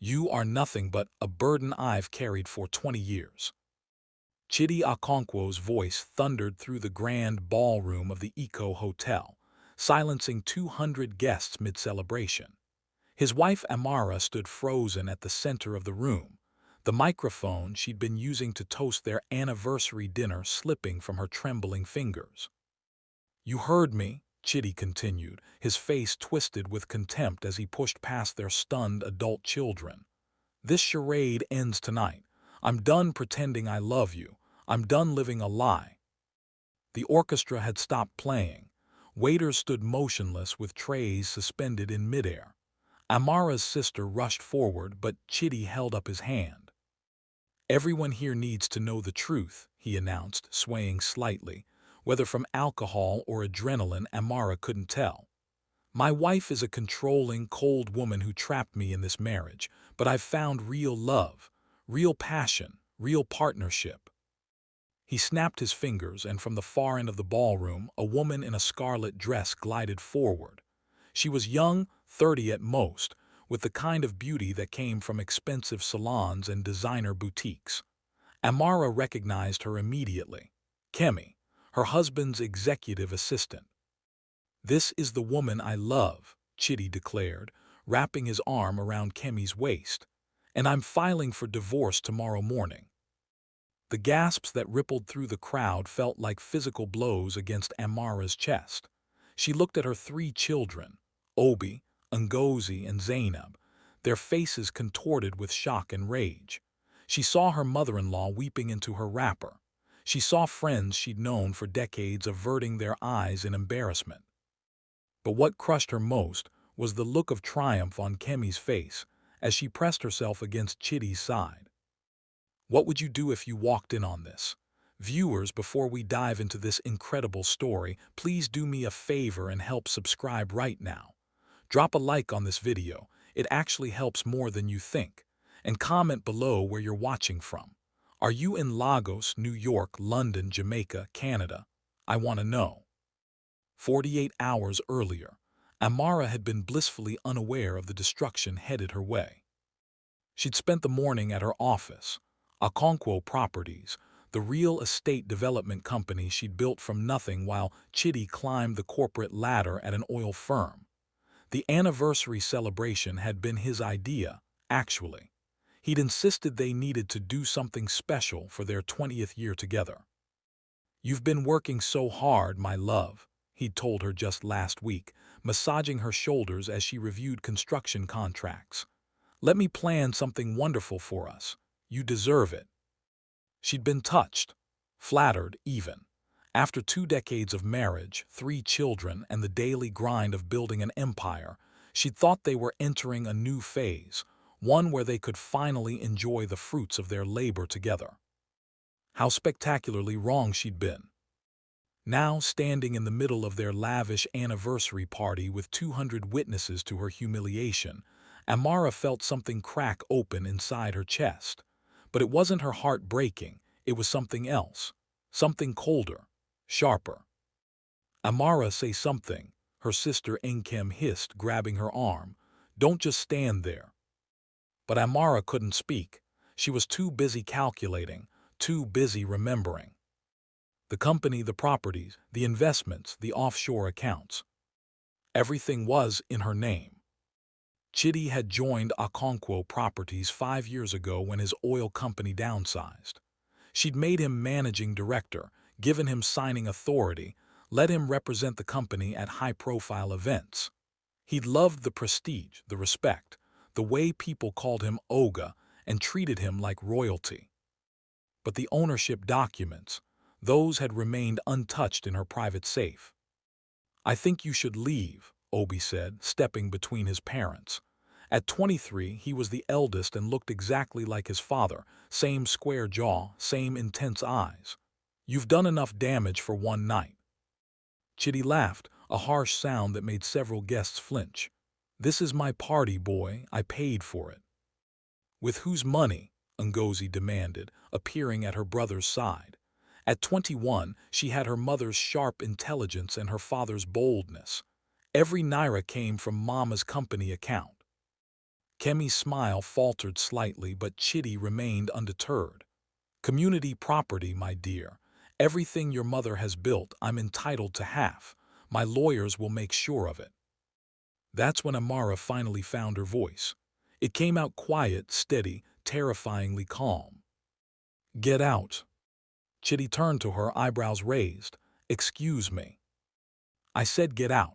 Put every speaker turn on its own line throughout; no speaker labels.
You are nothing but a burden I've carried for 20 years. Chidi Okonkwo's voice thundered through the grand ballroom of the Eco Hotel, silencing 200 guests mid-celebration. His wife Amara stood frozen at the center of the room, the microphone she'd been using to toast their anniversary dinner slipping from her trembling fingers. You heard me, Chidi continued, his face twisted with contempt as he pushed past their stunned adult children. This charade ends tonight. I'm done pretending I love you. I'm done living a lie. The orchestra had stopped playing. Waiters stood motionless with trays suspended in midair. Amara's sister rushed forward, but Chidi held up his hand. Everyone here needs to know the truth, he announced, swaying slightly. Whether from alcohol or adrenaline, Amara couldn't tell. My wife is a controlling, cold woman who trapped me in this marriage, but I've found real love, real passion, real partnership. He snapped his fingers, and from the far end of the ballroom, a woman in a scarlet dress glided forward. She was young, 30 at most, with the kind of beauty that came from expensive salons and designer boutiques. Amara recognized her immediately. Kemi, her husband's executive assistant. This is the woman I love, Chidi declared, wrapping his arm around Kemi's waist. And I'm filing for divorce tomorrow morning. The gasps that rippled through the crowd felt like physical blows against Amara's chest. She looked at her 3 children, Obi, Ngozi, and Zainab, their faces contorted with shock and rage. She saw her mother-in-law weeping into her wrapper. She saw friends she'd known for decades averting their eyes in embarrassment. But what crushed her most was the look of triumph on Kemi's face as she pressed herself against Chidi's side. What would you do if you walked in on this? Viewers, before we dive into this incredible story, please do me a favor and help subscribe right now. Drop a like on this video, it actually helps more than you think. And comment below where you're watching from. Are you in Lagos, New York, London, Jamaica, Canada? I want to know. 48 hours earlier, Amara had been blissfully unaware of the destruction headed her way. She'd spent the morning at her office, Okonkwo Properties, the real estate development company she'd built from nothing while Chidi climbed the corporate ladder at an oil firm. The anniversary celebration had been his idea, actually. He'd insisted they needed to do something special for their 20th year together. You've been working so hard, my love, he'd told her just last week, massaging her shoulders as she reviewed construction contracts. Let me plan something wonderful for us. You deserve it. She'd been touched, flattered even. After 2 decades of marriage, 3 children, and the daily grind of building an empire, she'd thought they were entering a new phase, one where they could finally enjoy the fruits of their labor together. How spectacularly wrong she'd been. Now, standing in the middle of their lavish anniversary party with 200 witnesses to her humiliation, Amara felt something crack open inside her chest. But it wasn't her heart breaking, it was something else, something colder, sharper. Amara, say something, her sister Nkem hissed, grabbing her arm. Don't just stand there. But Amara couldn't speak. She was too busy calculating, too busy remembering. The company, the properties, the investments, the offshore accounts. Everything was in her name. Chidi had joined Okonkwo Properties 5 years ago when his oil company downsized. She'd made him managing director, given him signing authority, let him represent the company at high-profile events. He'd loved the prestige, the respect, the way people called him Oga and treated him like royalty. But the ownership documents, those had remained untouched in her private safe. I think you should leave, Obi said, stepping between his parents. At 23, he was the eldest and looked exactly like his father, same square jaw, same intense eyes. You've done enough damage for one night. Chidi laughed, a harsh sound that made several guests flinch. This is my party, boy. I paid for it. With whose money? Ngozi demanded, appearing at her brother's side. At 21, she had her mother's sharp intelligence and her father's boldness. Every naira came from Mama's company account. Kemi's smile faltered slightly, but Chitty remained undeterred. Community property, my dear. Everything your mother has built, I'm entitled to half. My lawyers will make sure of it. That's when Amara finally found her voice. It came out quiet, steady, terrifyingly calm. Get out. Chitty turned to her, eyebrows raised. Excuse me. I said get out.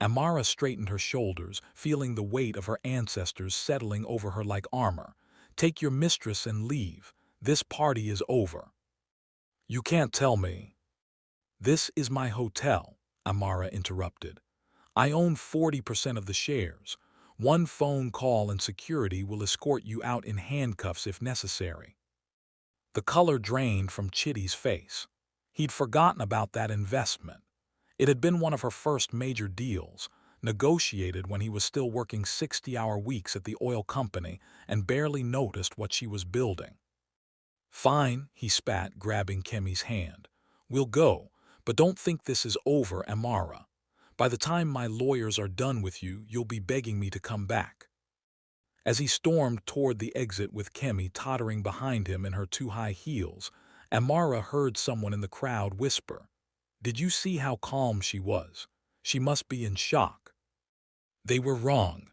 Amara straightened her shoulders, feeling the weight of her ancestors settling over her like armor. Take your mistress and leave. This party is over. You can't tell me. This is my hotel, Amara interrupted. I own 40% of the shares. One phone call and security will escort you out in handcuffs if necessary. The color drained from Chitty's face. He'd forgotten about that investment. It had been one of her first major deals, negotiated when he was still working 60-hour weeks at the oil company and barely noticed what she was building. Fine, he spat, grabbing Kemi's hand. We'll go, but don't think this is over, Amara. By the time my lawyers are done with you, you'll be begging me to come back. As he stormed toward the exit with Kemi tottering behind him in her too high heels, Amara heard someone in the crowd whisper, "Did you see how calm she was? She must be in shock." They were wrong.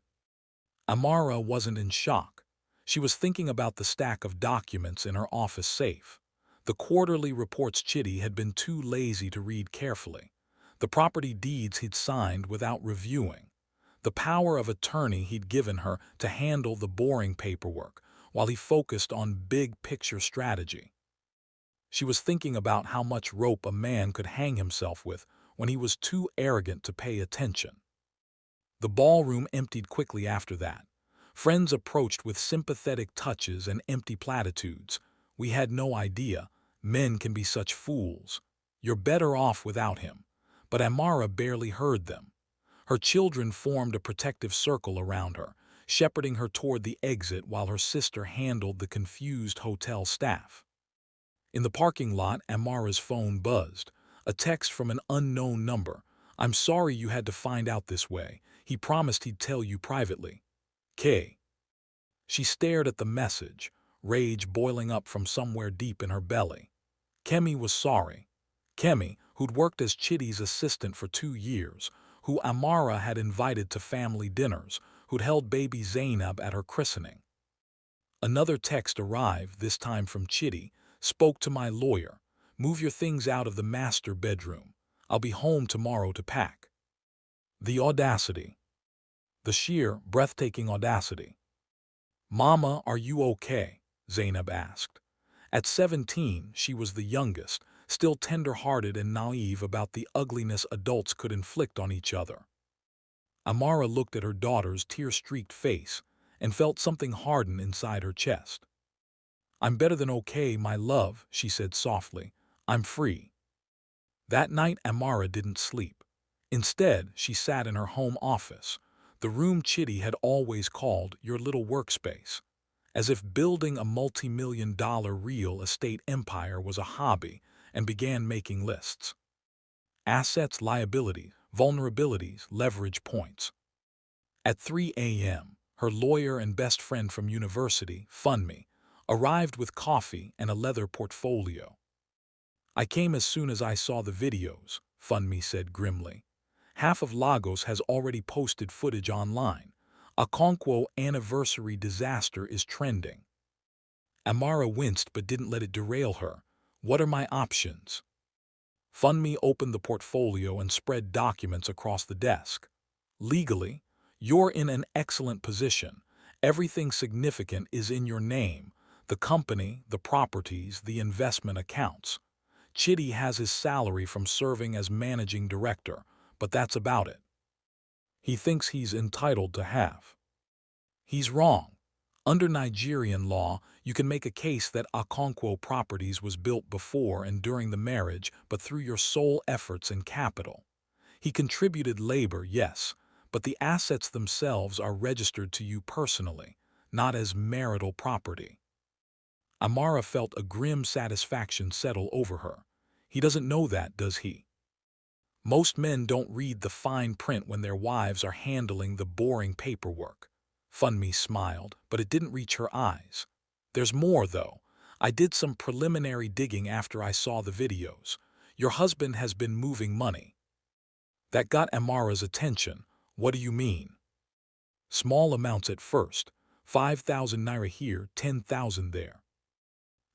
Amara wasn't in shock. She was thinking about the stack of documents in her office safe. The quarterly reports Chitty had been too lazy to read carefully. The property deeds he'd signed without reviewing. The power of attorney he'd given her to handle the boring paperwork while he focused on big-picture strategy. She was thinking about how much rope a man could hang himself with when he was too arrogant to pay attention. The ballroom emptied quickly after that. Friends approached with sympathetic touches and empty platitudes. We had no idea. Men can be such fools. You're better off without him. But Amara barely heard them. Her children formed a protective circle around her, shepherding her toward the exit while her sister handled the confused hotel staff. In the parking lot, Amara's phone buzzed. A text from an unknown number. I'm sorry you had to find out this way. He promised he'd tell you privately. K. She stared at the message, rage boiling up from somewhere deep in her belly. Kemi was sorry. Kemi, who'd worked as Chitty's assistant for 2 years, who Amara had invited to family dinners, who'd held baby Zainab at her christening. Another text arrived, this time from Chitty. Spoke to my lawyer. Move your things out of the master bedroom. I'll be home tomorrow to pack. The audacity. The sheer, breathtaking audacity. Mama, are you okay? Zainab asked. At 17, she was the youngest, still tender-hearted and naive about the ugliness adults could inflict on each other. Amara looked at her daughter's tear-streaked face and felt something harden inside her chest. I'm better than okay, my love, she said softly. I'm free. That night, Amara didn't sleep. Instead, she sat in her home office, the room Chitty had always called your little workspace, as if building a multi-million-dollar real estate empire was a hobby, and began making lists. Assets, liabilities, vulnerabilities, leverage points. At 3 a.m., her lawyer and best friend from university, Funmi, arrived with coffee and a leather portfolio. I came as soon as I saw the videos, Funmi said grimly. Half of Lagos has already posted footage online. A Okonkwo anniversary disaster is trending. Amara winced but didn't let it derail her. What are my options? Funmi opened the portfolio and spread documents across the desk. Legally, you're in an excellent position. Everything significant is in your name. The company, the properties, the investment accounts. Chitty has his salary from serving as managing director, but that's about it. He thinks he's entitled to half. He's wrong. Under Nigerian law, you can make a case that Okonkwo Properties was built before and during the marriage, but through your sole efforts and capital. He contributed labor, yes, but the assets themselves are registered to you personally, not as marital property. Amara felt a grim satisfaction settle over her. He doesn't know that, does he? Most men don't read the fine print when their wives are handling the boring paperwork. Funmi smiled, but it didn't reach her eyes. There's more, though. I did some preliminary digging after I saw the videos. Your husband has been moving money. That got Amara's attention. What do you mean? Small amounts at first. 5,000 naira here, 10,000 there.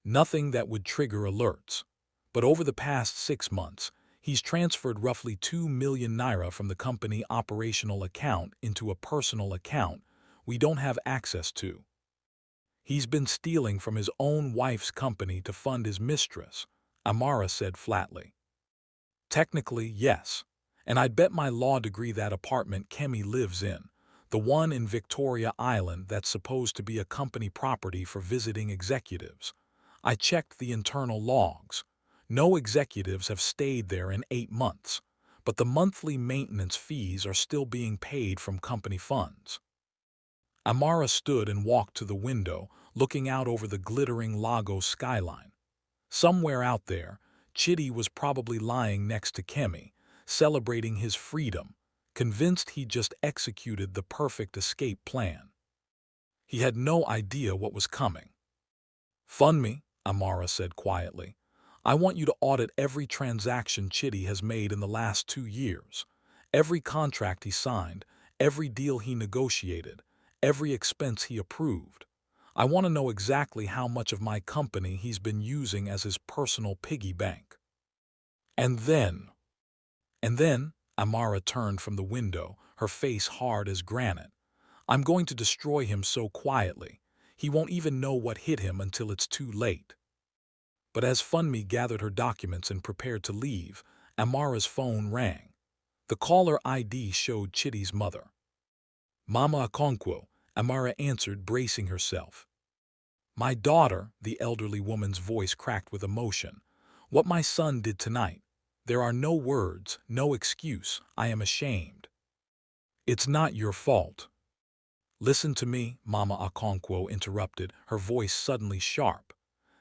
Nothing that would trigger alerts. But over the past 6 months, he's transferred roughly 2 million naira from the company operational account into a personal account we don't have access to. He's been stealing from his own wife's company to fund his mistress, Amara said flatly. Technically, yes. And I'd bet my law degree that apartment Kemi lives in, the one in Victoria Island that's supposed to be a company property for visiting executives. I checked the internal logs. No executives have stayed there in 8 months, but the monthly maintenance fees are still being paid from company funds. Amara stood and walked to the window, looking out over the glittering Lagos skyline. Somewhere out there, Chidi was probably lying next to Kemi, celebrating his freedom, convinced he'd just executed the perfect escape plan. He had no idea what was coming. Fund me, Amara said quietly. I want you to audit every transaction Chidi has made in the last 2 years, every contract he signed, every deal he negotiated, every expense he approved. I want to know exactly how much of my company he's been using as his personal piggy bank. And then, Amara turned from the window, her face hard as granite. I'm going to destroy him so quietly, he won't even know what hit him until it's too late. But as Funmi gathered her documents and prepared to leave, Amara's phone rang. The caller ID showed Chidi's mother. Mama Okonkwo, Amara answered, bracing herself. My daughter, the elderly woman's voice cracked with emotion. What my son did tonight. There are no words, no excuse. I am ashamed. It's not your fault. Listen to me, Mama Okonkwo interrupted, her voice suddenly sharp.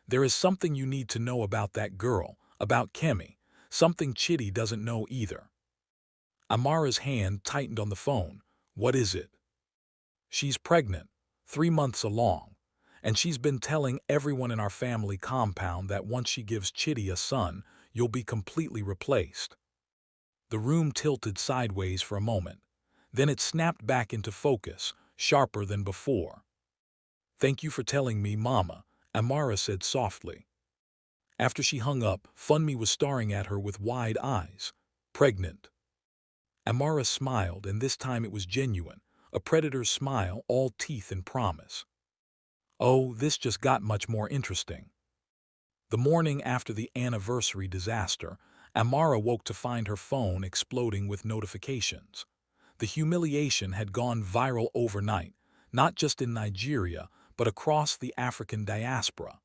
There is something you need to know about that girl, about Kemi, something Chidi doesn't know either. Amara's hand tightened on the phone. What is it? She's pregnant, 3 months along, and she's been telling everyone in our family compound that once she gives Chidi a son, you'll be completely replaced. The room tilted sideways for a moment. Then it snapped back into focus, sharper than before. Thank you for telling me, Mama, Amara said softly. After she hung up, Funmi was staring at her with wide eyes. Pregnant. Amara smiled, and this time it was genuine, a predator's smile, all teeth and promise. Oh, this just got much more interesting. The morning after the anniversary disaster, Amara woke to find her phone exploding with notifications. The humiliation had gone viral overnight, not just in Nigeria, but across the African diaspora.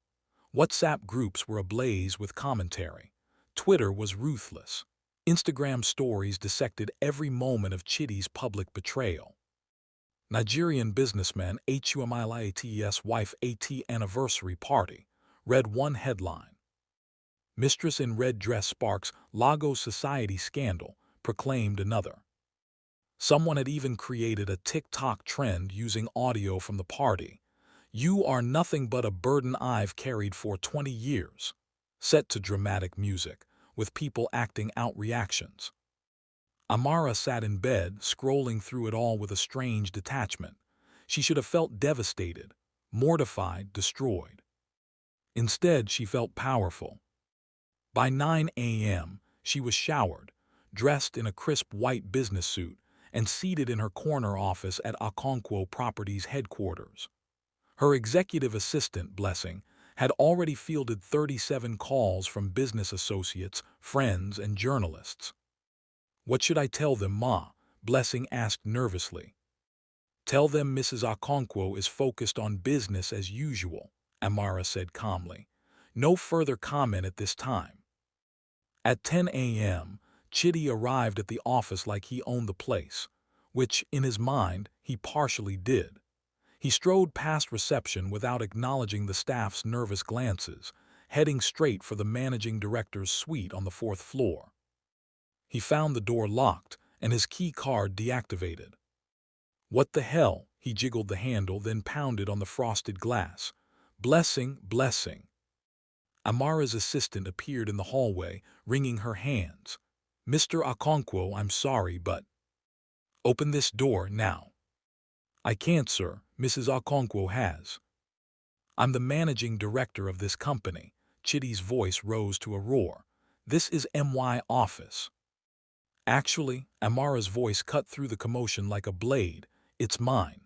WhatsApp groups were ablaze with commentary. Twitter was ruthless. Instagram stories dissected every moment of Chidi's public betrayal. Nigerian businessman Humiliated's wife AT anniversary party, read one headline. Mistress in red dress sparks Lagos society scandal, proclaimed another. Someone had even created a TikTok trend using audio from the party. You are nothing but a burden I've carried for 20 years. Set to dramatic music, with people acting out reactions. Amara sat in bed, scrolling through it all with a strange detachment. She should have felt devastated, mortified, destroyed. Instead, she felt powerful. By 9 a.m., she was showered, dressed in a crisp white business suit, and seated in her corner office at Okonkwo Properties headquarters. Her executive assistant, Blessing, had already fielded 37 calls from business associates, friends, and journalists. What should I tell them, Ma? Blessing asked nervously. Tell them Mrs. Okonkwo is focused on business as usual, Amara said calmly. No further comment at this time. At 10 a.m., Chidi arrived at the office like he owned the place, which, in his mind, he partially did. He strode past reception without acknowledging the staff's nervous glances, heading straight for the managing director's suite on the 4th floor. He found the door locked and his key card deactivated. What the hell, He jiggled the handle, then pounded on the frosted glass. Blessing, blessing. Amara's assistant appeared in the hallway, wringing her hands. Mr. Okonkwo, I'm sorry, but… Open this door, now. I can't, sir. Mrs. Okonkwo has. I'm the managing director of this company. Chidi's voice rose to a roar. This is MY office. Actually, Amara's voice cut through the commotion like a blade. It's mine.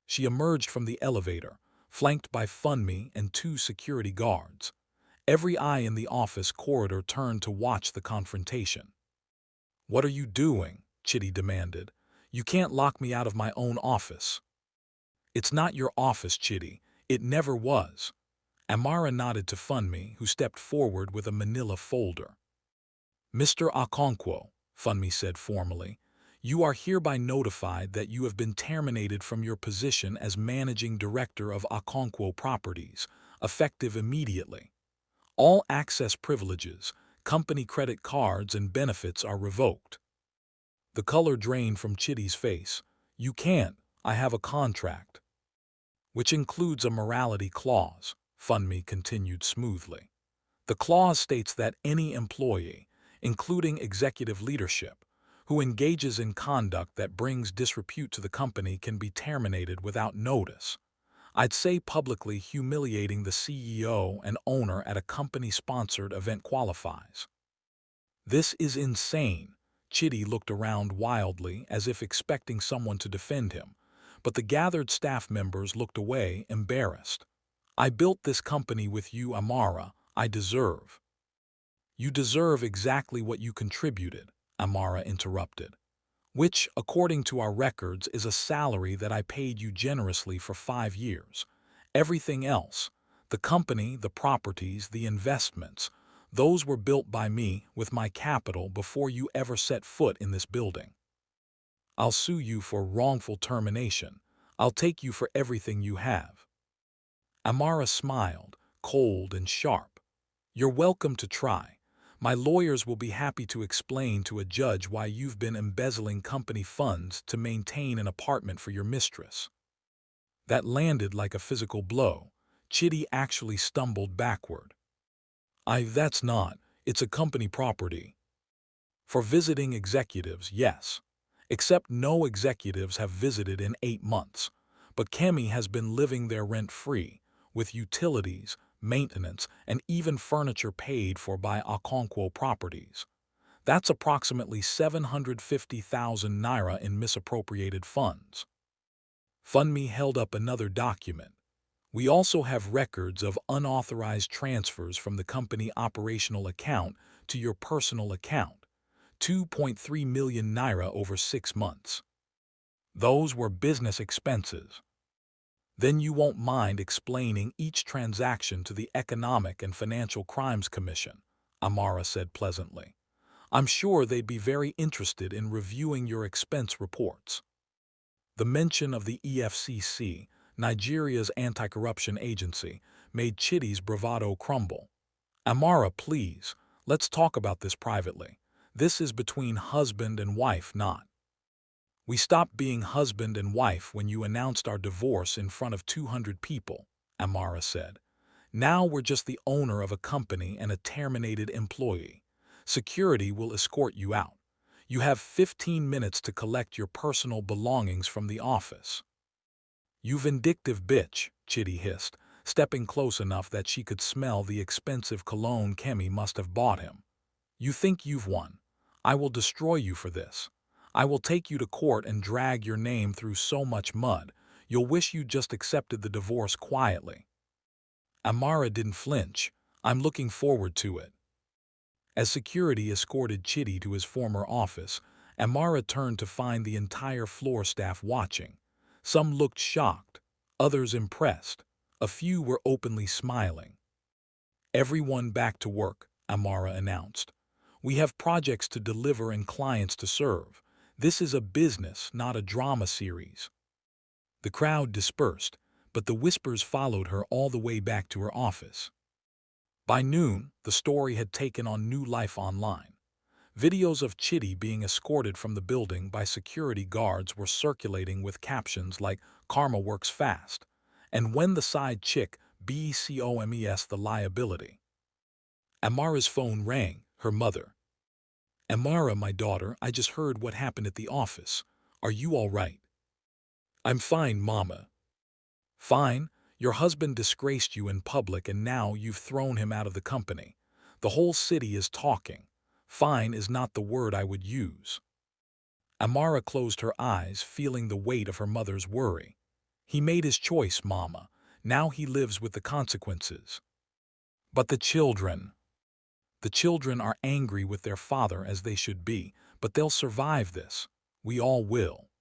She emerged from the elevator, flanked by Funmi and 2 security guards. Every eye in the office corridor turned to watch the confrontation. What are you doing? Chidi demanded. You can't lock me out of my own office. It's not your office, Chidi. It never was. Amara nodded to Funmi, who stepped forward with a manila folder. Mr. Okonkwo, Funmi said formally, you are hereby notified that you have been terminated from your position as managing director of Okonkwo Properties, effective immediately. All access privileges, company credit cards, and benefits are revoked. The color drained from Chidi's face. You can't. I have a contract. Which includes a morality clause, Funmi continued smoothly. The clause states that any employee, including executive leadership, who engages in conduct that brings disrepute to the company can be terminated without notice. I'd say publicly humiliating the CEO and owner at a company-sponsored event qualifies. This is insane. Chidi looked around wildly as if expecting someone to defend him, but the gathered staff members looked away, embarrassed. I built this company with you, Amara. I deserve. You deserve exactly what you contributed, Amara interrupted. Which, according to our records, is a salary that I paid you generously for 5 years. Everything else, the company, the properties, the investments, those were built by me with my capital before you ever set foot in this building. I'll sue you for wrongful termination. I'll take you for everything you have. Amara smiled, cold and sharp. You're welcome to try. My lawyers will be happy to explain to a judge why you've been embezzling company funds to maintain an apartment for your mistress. That landed like a physical blow. Chidi actually stumbled backward. That's not. It's a company property. For visiting executives, yes. Except no executives have visited in 8 months. But Kemi has been living there rent-free, with utilities, maintenance, and even furniture paid for by Okonkwo Properties. That's approximately 750,000 naira in misappropriated funds. Funmi held up another document. We also have records of unauthorized transfers from the company operational account to your personal account, 2.3 million naira over 6 months. Those were business expenses. Then you won't mind explaining each transaction to the Economic and Financial Crimes Commission, Amara said pleasantly. I'm sure they'd be very interested in reviewing your expense reports. The mention of the EFCC, Nigeria's anti-corruption agency, made Chidi's bravado crumble. Amara, please, let's talk about this privately. This is between husband and wife, not. We stopped being husband and wife when you announced our divorce in front of 200 people, Amara said. Now we're just the owner of a company and a terminated employee. Security will escort you out. You have 15 minutes to collect your personal belongings from the office. You vindictive bitch, Chidi hissed, stepping close enough that she could smell the expensive cologne Kemi must have bought him. You think you've won. I will destroy you for this. I will take you to court and drag your name through so much mud, you'll wish you just accepted the divorce quietly. Amara didn't flinch. I'm looking forward to it. As security escorted Chidi to his former office, Amara turned to find the entire floor staff watching. Some looked shocked, others impressed. A few were openly smiling. Everyone back to work, Amara announced. We have projects to deliver and clients to serve. This is a business, not a drama series. The crowd dispersed, but the whispers followed her all the way back to her office. By noon, the story had taken on new life online. Videos of Chitty being escorted from the building by security guards were circulating with captions like "Karma works fast" and "When the side chick becomes the liability." Amara's phone rang, her mother. "Amara, my daughter, I just heard what happened at the office. Are you all right?" "I'm fine, Mama." "Fine? Your husband disgraced you in public and now you've thrown him out of the company. The whole city is talking. Fine is not the word I would use." Amara closed her eyes, feeling the weight of her mother's worry. "He made his choice, Mama. Now he lives with the consequences." "But the children." "The children are angry with their father as they should be, but they'll survive this. We all will."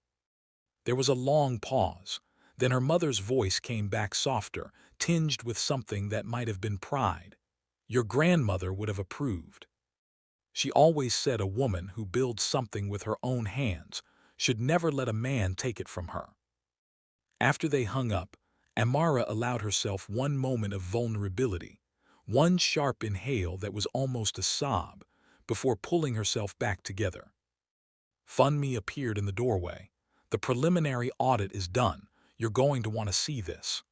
There was a long pause. Then her mother's voice came back softer, tinged with something that might have been pride. "Your grandmother would have approved. She always said a woman who builds something with her own hands should never let a man take it from her." After they hung up, Amara allowed herself one moment of vulnerability, one sharp inhale that was almost a sob, before pulling herself back together. Funmi appeared in the doorway. "The preliminary audit is done. You're going to want to see this."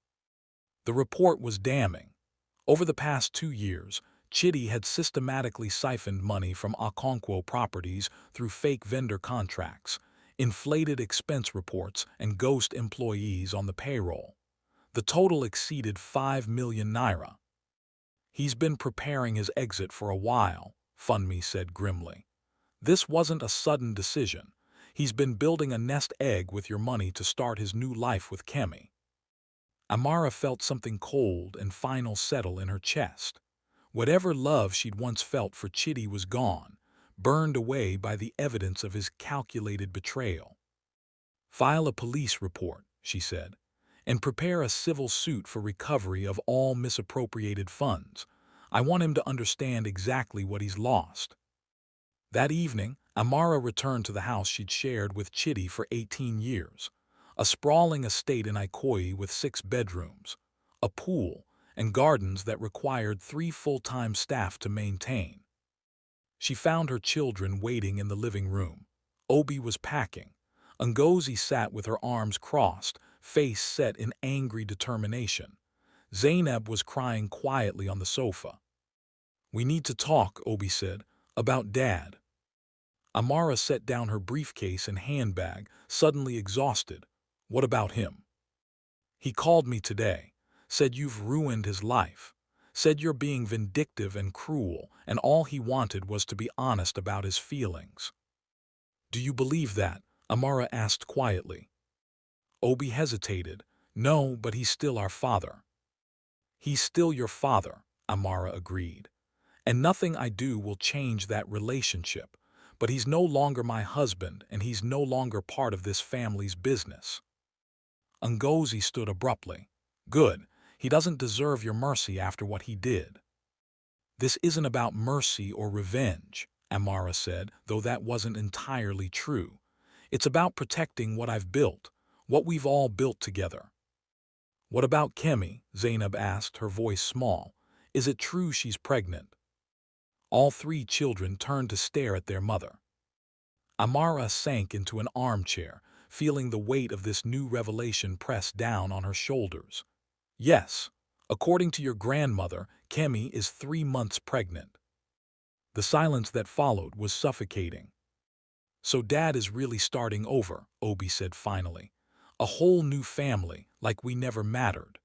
The report was damning. Over the past 2 years, Chitty had systematically siphoned money from Okonkwo properties through fake vendor contracts, inflated expense reports, and ghost employees on the payroll. The total exceeded 5 million naira. "He's been preparing his exit for a while," Funmi said grimly. "This wasn't a sudden decision. He's been building a nest egg with your money to start his new life with Kemi." Amara felt something cold and final settle in her chest. Whatever love she'd once felt for Chitty was gone, burned away by the evidence of his calculated betrayal. "File a police report," she said, "and prepare a civil suit for recovery of all misappropriated funds. I want him to understand exactly what he's lost." That evening, Amara returned to the house she'd shared with Chitty for 18 years, a sprawling estate in Ikoyi with 6 bedrooms, a pool, and gardens that required 3 full-time staff to maintain. She found her children waiting in the living room. Obi was packing. Ngozi sat with her arms crossed, face set in angry determination. Zainab was crying quietly on the sofa. "We need to talk," Obi said, "about Dad." Amara set down her briefcase and handbag, suddenly exhausted. "What about him?" "He called me today. Said you've ruined his life. Said you're being vindictive and cruel, and all he wanted was to be honest about his feelings." "Do you believe that?" Amara asked quietly. Obi hesitated. "No, but he's still our father." "He's still your father," Amara agreed. "And nothing I do will change that relationship. But he's no longer my husband, and he's no longer part of this family's business." Ngozi stood abruptly. "Good. He doesn't deserve your mercy after what he did." "This isn't about mercy or revenge," Amara said, though that wasn't entirely true. "It's about protecting what I've built, what we've all built together." "What about Kemi?" Zainab asked, her voice small. "Is it true she's pregnant?" All 3 children turned to stare at their mother. Amara sank into an armchair, feeling the weight of this new revelation press down on her shoulders. "Yes, according to your grandmother, Kemi is 3 months pregnant." The silence that followed was suffocating. "So Dad is really starting over," Obi said finally. "A whole new family, like we never mattered."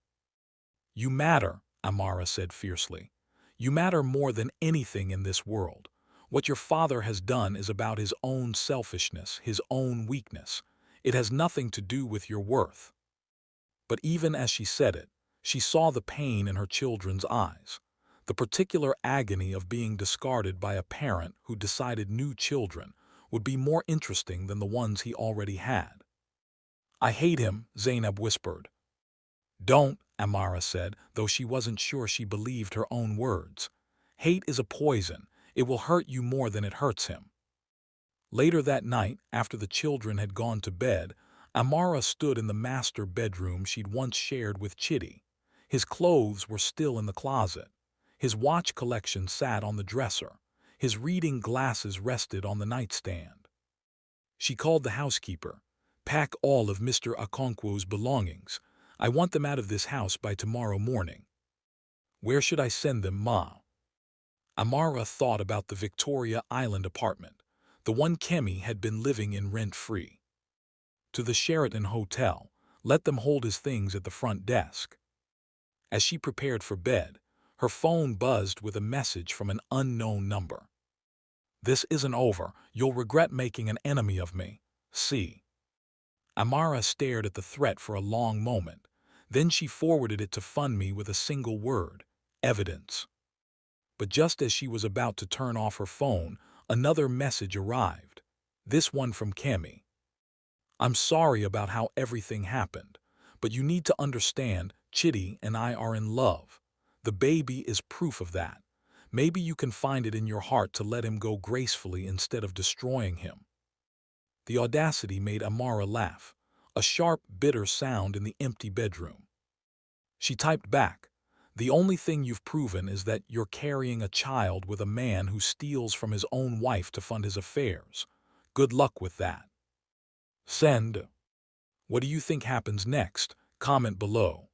"You matter," Amara said fiercely. "You matter more than anything in this world. What your father has done is about his own selfishness, his own weakness. It has nothing to do with your worth." But even as she said it, she saw the pain in her children's eyes, the particular agony of being discarded by a parent who decided new children would be more interesting than the ones he already had. "I hate him," Zainab whispered. "Don't," Amara said, though she wasn't sure she believed her own words. "Hate is a poison. It will hurt you more than it hurts him." Later that night, after the children had gone to bed, Amara stood in the master bedroom she'd once shared with Chitty. His clothes were still in the closet. His watch collection sat on the dresser. His reading glasses rested on the nightstand. She called the housekeeper. "Pack all of Mr. Okonkwo's belongings. I want them out of this house by tomorrow morning." "Where should I send them, Ma?" Amara thought about the Victoria Island apartment, the one Kemi had been living in rent-free. "To the Sheraton Hotel. Let them hold his things at the front desk." As she prepared for bed, her phone buzzed with a message from an unknown number. "This isn't over. You'll regret making an enemy of me. See." Amara stared at the threat for a long moment. Then she forwarded it to fund me with a single word: evidence. But just as she was about to turn off her phone, another message arrived. This one from Kemi. "I'm sorry about how everything happened, but you need to understand, Chitty and I are in love. The baby is proof of that. Maybe you can find it in your heart to let him go gracefully instead of destroying him." The audacity made Amara laugh, a sharp, bitter sound in the empty bedroom. She typed back, "The only thing you've proven is that you're carrying a child with a man who steals from his own wife to fund his affairs. Good luck with that." Send. What do you think happens next? Comment below.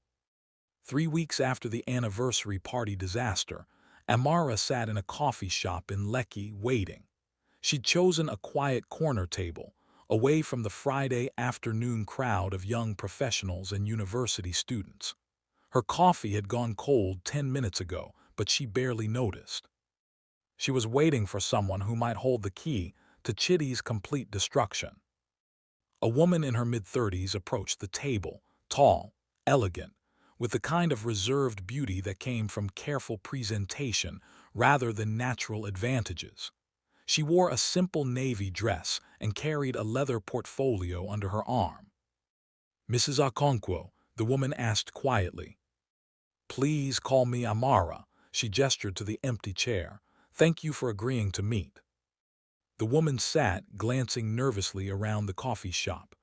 3 weeks after the anniversary party disaster, Amara sat in a coffee shop in Lekki waiting. She'd chosen a quiet corner table, away from the Friday afternoon crowd of young professionals and university students. Her coffee had gone cold 10 minutes ago, but she barely noticed. She was waiting for someone who might hold the key to Chitty's complete destruction. A woman in her mid-30s approached the table, tall, elegant, with the kind of reserved beauty that came from careful presentation rather than natural advantages. She wore a simple navy dress and carried a leather portfolio under her arm. "Mrs. Okonkwo," the woman asked quietly. "Please call me Amara," she gestured to the empty chair. "Thank you for agreeing to meet." The woman sat, glancing nervously around the coffee shop.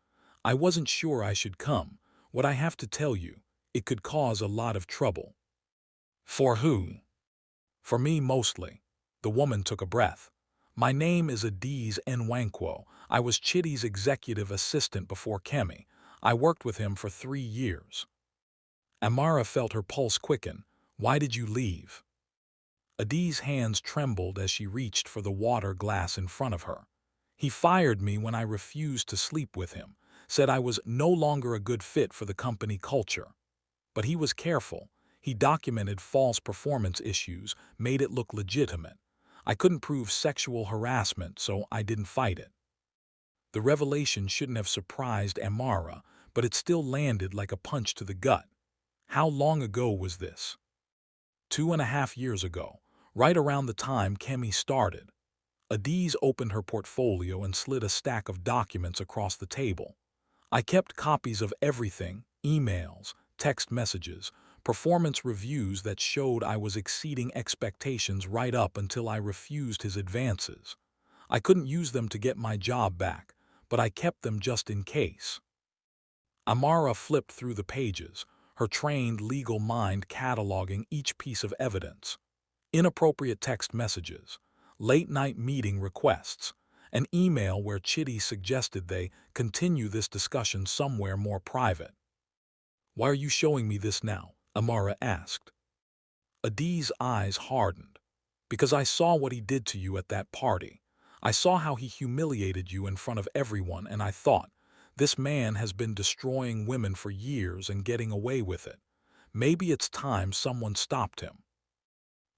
"I wasn't sure I should come. What I have to tell you, it could cause a lot of trouble." "For who?" "For me mostly." The woman took a breath. "My name is Adiz Nwankwo. I was Chitty's executive assistant before Kemi. I worked with him for 3 years." Amara felt her pulse quicken. "Why did you leave?" Adiz's hands trembled as she reached for the water glass in front of her. "He fired me when I refused to sleep with him, said I was no longer a good fit for the company culture. But he was careful. He documented false performance issues, made it look legitimate. I couldn't prove sexual harassment, so I didn't fight it." The revelation shouldn't have surprised Amara, but it still landed like a punch to the gut. How long ago was this? 2.5 years ago, right around the time Kemi started. Adiz opened her portfolio and slid a stack of documents across the table. "I kept copies of everything, emails, text messages, performance reviews that showed I was exceeding expectations right up until I refused his advances. I couldn't use them to get my job back, but I kept them just in case." Amara flipped through the pages, her trained legal mind cataloging each piece of evidence. Inappropriate text messages, late-night meeting requests, an email where Chitty suggested they continue this discussion somewhere more private. "Why are you showing me this now?" Amara asked. Adiz's eyes hardened. "Because I saw what he did to you at that party. I saw how he humiliated you in front of everyone, and I thought, this man has been destroying women for years and getting away with it. Maybe it's time someone stopped him."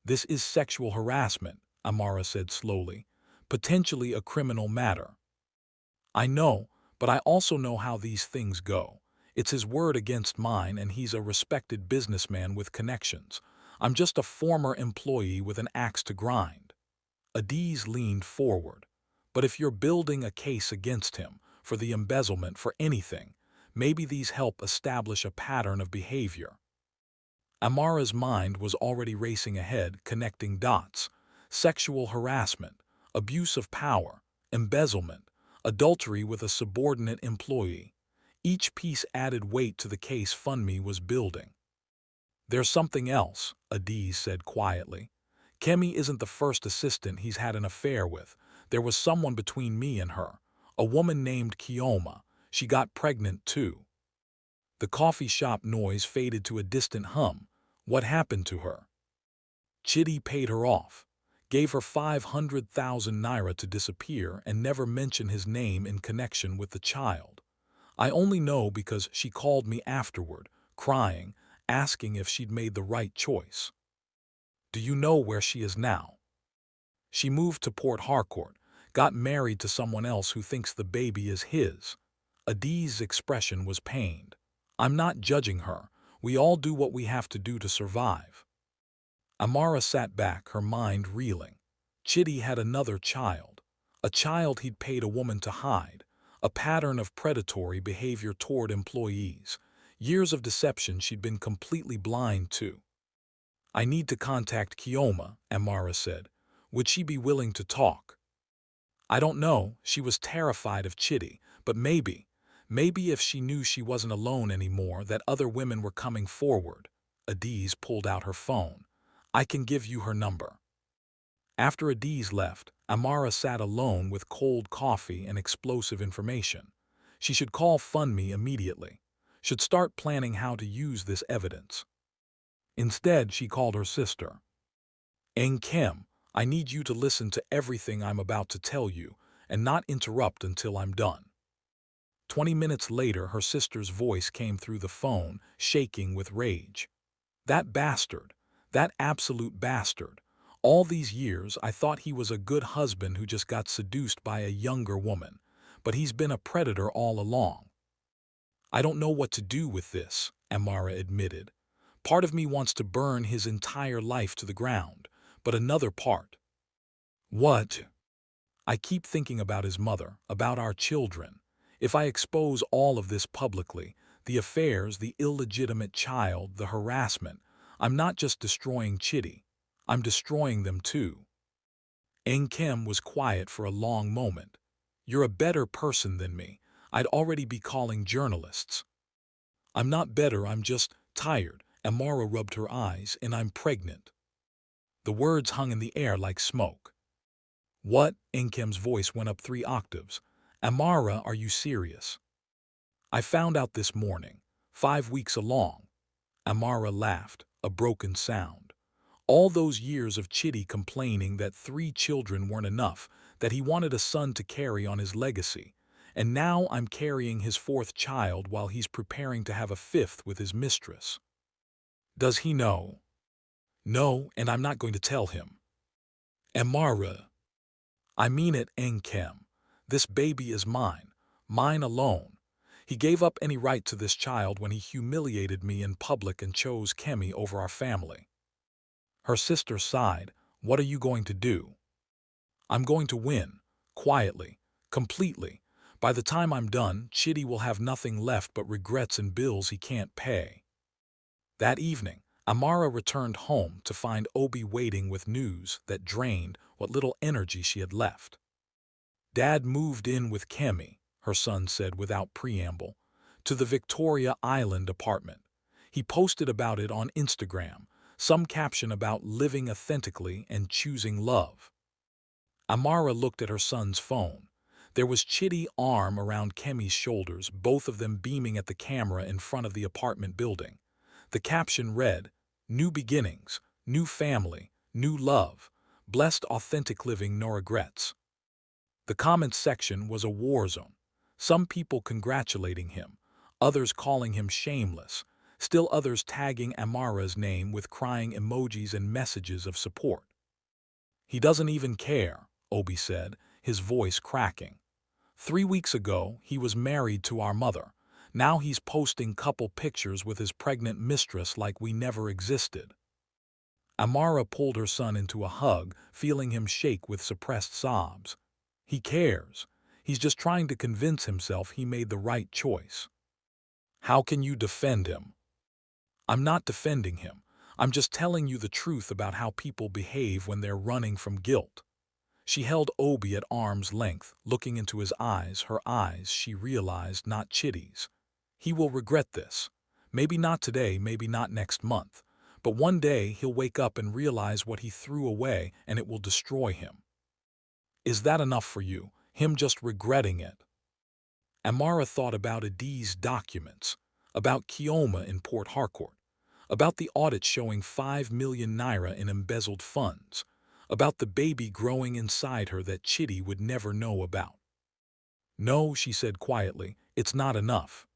"This is sexual harassment," Amara said slowly, "potentially a criminal matter." "I know, but I also know how these things go. It's his word against mine, and he's a respected businessman with connections. I'm just a former employee with an axe to grind." Adiz leaned forward. "But if you're building a case against him, for the embezzlement, for anything, maybe these help establish a pattern of behavior." Amara's mind was already racing ahead, connecting dots. Sexual harassment, abuse of power, embezzlement, adultery with a subordinate employee. Each piece added weight to the case Funmi was building. "There's something else," Adiz said quietly. Kemi isn't the first assistant he's had an affair with. There was someone between me and her. A woman named Kioma. She got pregnant too. The coffee shop noise faded to a distant hum. What happened to her? Chidi paid her off, gave her 500,000 naira to disappear and never mention his name in connection with the child. I only know because she called me afterward, crying, asking if she'd made the right choice. Do you know where she is now? She moved to Port Harcourt, got married to someone else who thinks the baby is his. Adi's expression was pained. I'm not judging her. We all do what we have to do to survive. Amara sat back, her mind reeling. Chidi had another child. A child he'd paid a woman to hide. A pattern of predatory behavior toward employees. Years of deception she'd been completely blind to. I need to contact Kioma, Amara said. Would she be willing to talk? I don't know. She was terrified of Chidi, but maybe if she knew she wasn't alone anymore, that other women were coming forward. Adiz pulled out her phone. I can give you her number. After Adiz left, Amara sat alone with cold coffee and explosive information. She should call FundMe immediately. Should start planning how to use this evidence. Instead, she called her sister. Kim, I need you to listen to everything I'm about to tell you and not interrupt until I'm done. 20 minutes later, her sister's voice came through the phone, shaking with rage. That bastard, that absolute bastard. All these years, I thought he was a good husband who just got seduced by a younger woman, but he's been a predator all along. I don't know what to do with this, Amara admitted. Part of me wants to burn his entire life to the ground, but another part. What? I keep thinking about his mother, about our children. If I expose all of this publicly, the affairs, the illegitimate child, the harassment, I'm not just destroying Chidi, I'm destroying them too. Kim was quiet for a long moment. You're a better person than me. I'd already be calling journalists. I'm not better, I'm just tired. Amara rubbed her eyes, and I'm pregnant. The words hung in the air like smoke. What? Nkem's voice went up 3 octaves. Amara, are you serious? I found out this morning, 5 weeks along. Amara laughed, a broken sound. All those years of Chidi complaining that 3 children weren't enough, that he wanted a son to carry on his legacy. And now I'm carrying his 4th child while he's preparing to have a 5th with his mistress. Does he know? No, and I'm not going to tell him. Amara. I mean it, Nkem. This baby is mine. Mine alone. He gave up any right to this child when he humiliated me in public and chose Kemi over our family. Her sister sighed. What are you going to do? I'm going to win. Quietly. Completely. By the time I'm done, Chidi will have nothing left but regrets and bills he can't pay. That evening, Amara returned home to find Obi waiting with news that drained what little energy she had left. Dad moved in with Kemi, her son said without preamble, to the Victoria Island apartment. He posted about it on Instagram, some caption about living authentically and choosing love. Amara looked at her son's phone. There was Chidi's arm around Kemi's shoulders, both of them beaming at the camera in front of the apartment building. The caption read, New beginnings, new family, new love, blessed authentic living, no regrets. The comments section was a war zone. Some people congratulating him, others calling him shameless, still others tagging Amara's name with crying emojis and messages of support. He doesn't even care, Obi said, his voice cracking. 3 weeks ago, he was married to our mother. Now he's posting couple pictures with his pregnant mistress like we never existed. Amara pulled her son into a hug, feeling him shake with suppressed sobs. He cares. He's just trying to convince himself he made the right choice. How can you defend him? I'm not defending him. I'm just telling you the truth about how people behave when they're running from guilt. She held Obi at arm's length, looking into his eyes, her eyes, she realized, not Chidi's. He will regret this. Maybe not today, maybe not next month, But one day he'll wake up and realize what he threw away and it will destroy him. Is that enough for you? Him just regretting it? Amara thought about Adi's documents, about Kioma in Port Harcourt, about the audit showing 5 million naira in embezzled funds, about the baby growing inside her that Chidi would never know about. No, she said quietly, it's not enough.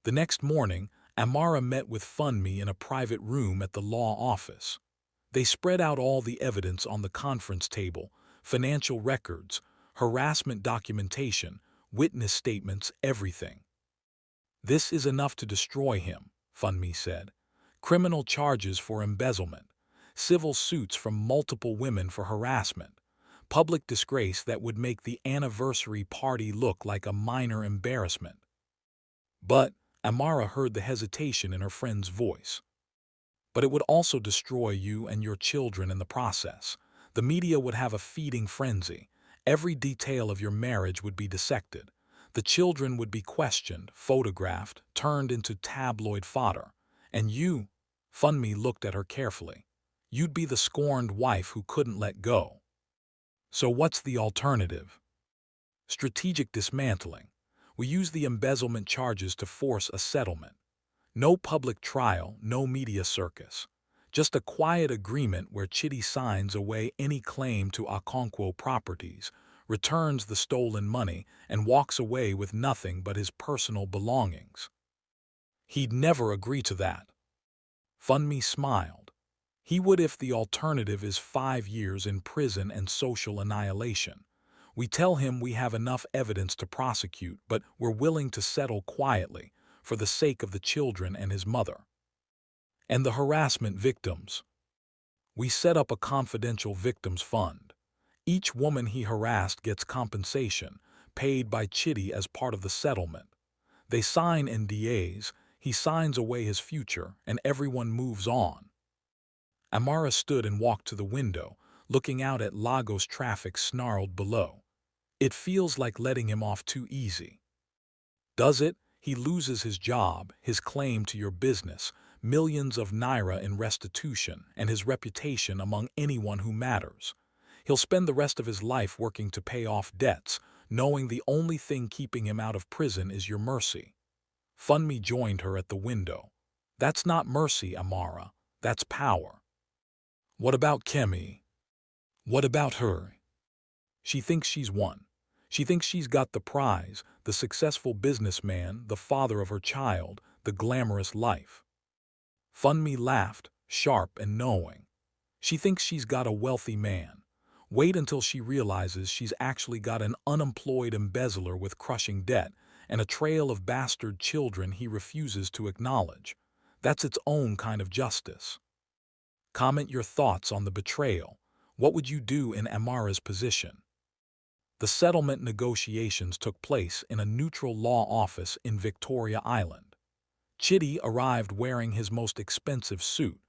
The next morning, Amara met with Funmi in a private room at the law office. They spread out all the evidence on the conference table, financial records, harassment documentation, witness statements, everything. This is enough to destroy him, Funmi said. Criminal charges for embezzlement, civil suits from multiple women for harassment, public disgrace that would make the anniversary party look like a minor embarrassment. But Amara heard the hesitation in her friend's voice. But it would also destroy you and your children in the process. The media would have a feeding frenzy. Every detail of your marriage would be dissected. The children would be questioned, photographed, turned into tabloid fodder. And you, Funmi looked at her carefully, you'd be the scorned wife who couldn't let go. So what's the alternative? Strategic dismantling. We use the embezzlement charges to force a settlement. No public trial, no media circus. Just a quiet agreement where Chidi signs away any claim to Okonkwo properties, returns the stolen money, and walks away with nothing but his personal belongings. He'd never agree to that. Funmi smiled. He would if the alternative is 5 years in prison and social annihilation. We tell him we have enough evidence to prosecute, but we're willing to settle quietly, for the sake of the children and his mother. And the harassment victims. We set up a confidential victims fund. Each woman he harassed gets compensation, paid by Chidi as part of the settlement. They sign NDAs, he signs away his future, and everyone moves on. Amara stood and walked to the window, looking out at Lagos traffic snarled below. It feels like letting him off too easy. Does it? He loses his job, his claim to your business, millions of naira in restitution, and his reputation among anyone who matters. He'll spend the rest of his life working to pay off debts, knowing the only thing keeping him out of prison is your mercy. Funmi joined her at the window. That's not mercy, Amara. That's power. What about Kemi? What about her? She thinks she's won. She thinks she's got the prize, the successful businessman, the father of her child, the glamorous life. Funmi laughed, sharp and knowing. She thinks she's got a wealthy man. Wait until she realizes she's actually got an unemployed embezzler with crushing debt and a trail of bastard children he refuses to acknowledge. That's its own kind of justice. Comment your thoughts on the betrayal. What would you do in Amara's position? The settlement negotiations took place in a neutral law office in Victoria Island. Chidi arrived wearing his most expensive suit,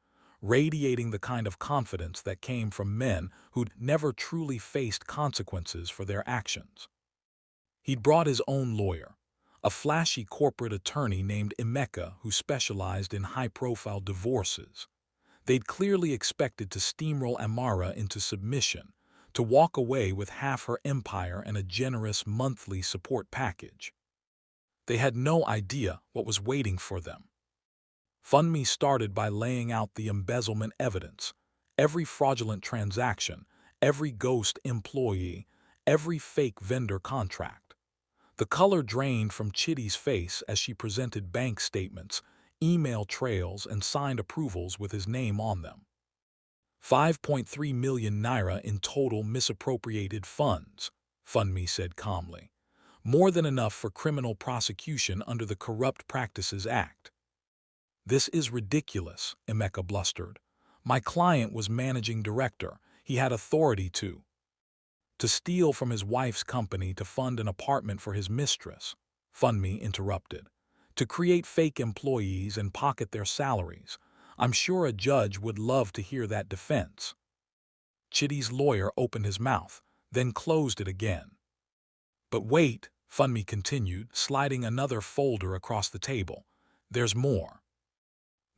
radiating the kind of confidence that came from men who'd never truly faced consequences for their actions. He'd brought his own lawyer, a flashy corporate attorney named Emeka who specialized in high-profile divorces. They'd clearly expected to steamroll Amara into submission, to walk away with half her empire and a generous monthly support package. They had no idea what was waiting for them. Funmi started by laying out the embezzlement evidence, every fraudulent transaction, every ghost employee, every fake vendor contract. The color drained from Chidi's face as she presented bank statements, email trails, and signed approvals with his name on them. 5.3 million naira in total misappropriated funds, Funmi said calmly. More than enough for criminal prosecution under the Corrupt Practices Act. This is ridiculous, Emeka blustered. My client was managing director. He had authority to steal from his wife's company to fund an apartment for his mistress, Funmi interrupted. To create fake employees and pocket their salaries. I'm sure a judge would love to hear that defense. Chidi's lawyer opened his mouth, then closed it again. But wait, Funmi continued, sliding another folder across the table. There's more.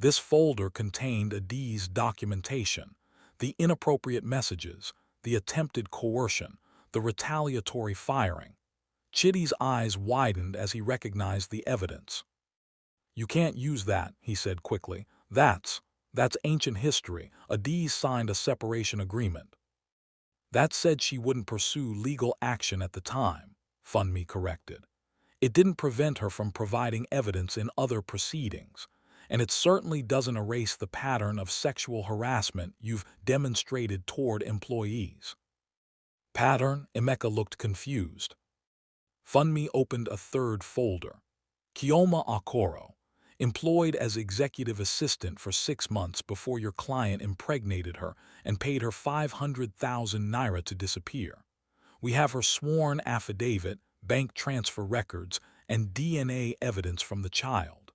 This folder contained Adi's documentation, the inappropriate messages, the attempted coercion, the retaliatory firing. Chitty's eyes widened as he recognized the evidence. "You can't use that," he said quickly. That's ancient history. Adi signed a separation agreement." "That said she wouldn't pursue legal action at the time," Funmi corrected. "It didn't prevent her from providing evidence in other proceedings, and it certainly doesn't erase the pattern of sexual harassment you've demonstrated toward employees." "Pattern?" Emeka looked confused. Funmi opened a third folder. "Kioma Akoro, employed as executive assistant for 6 months before your client impregnated her and paid her 500,000 naira to disappear. We have her sworn affidavit, bank transfer records, and DNA evidence from the child."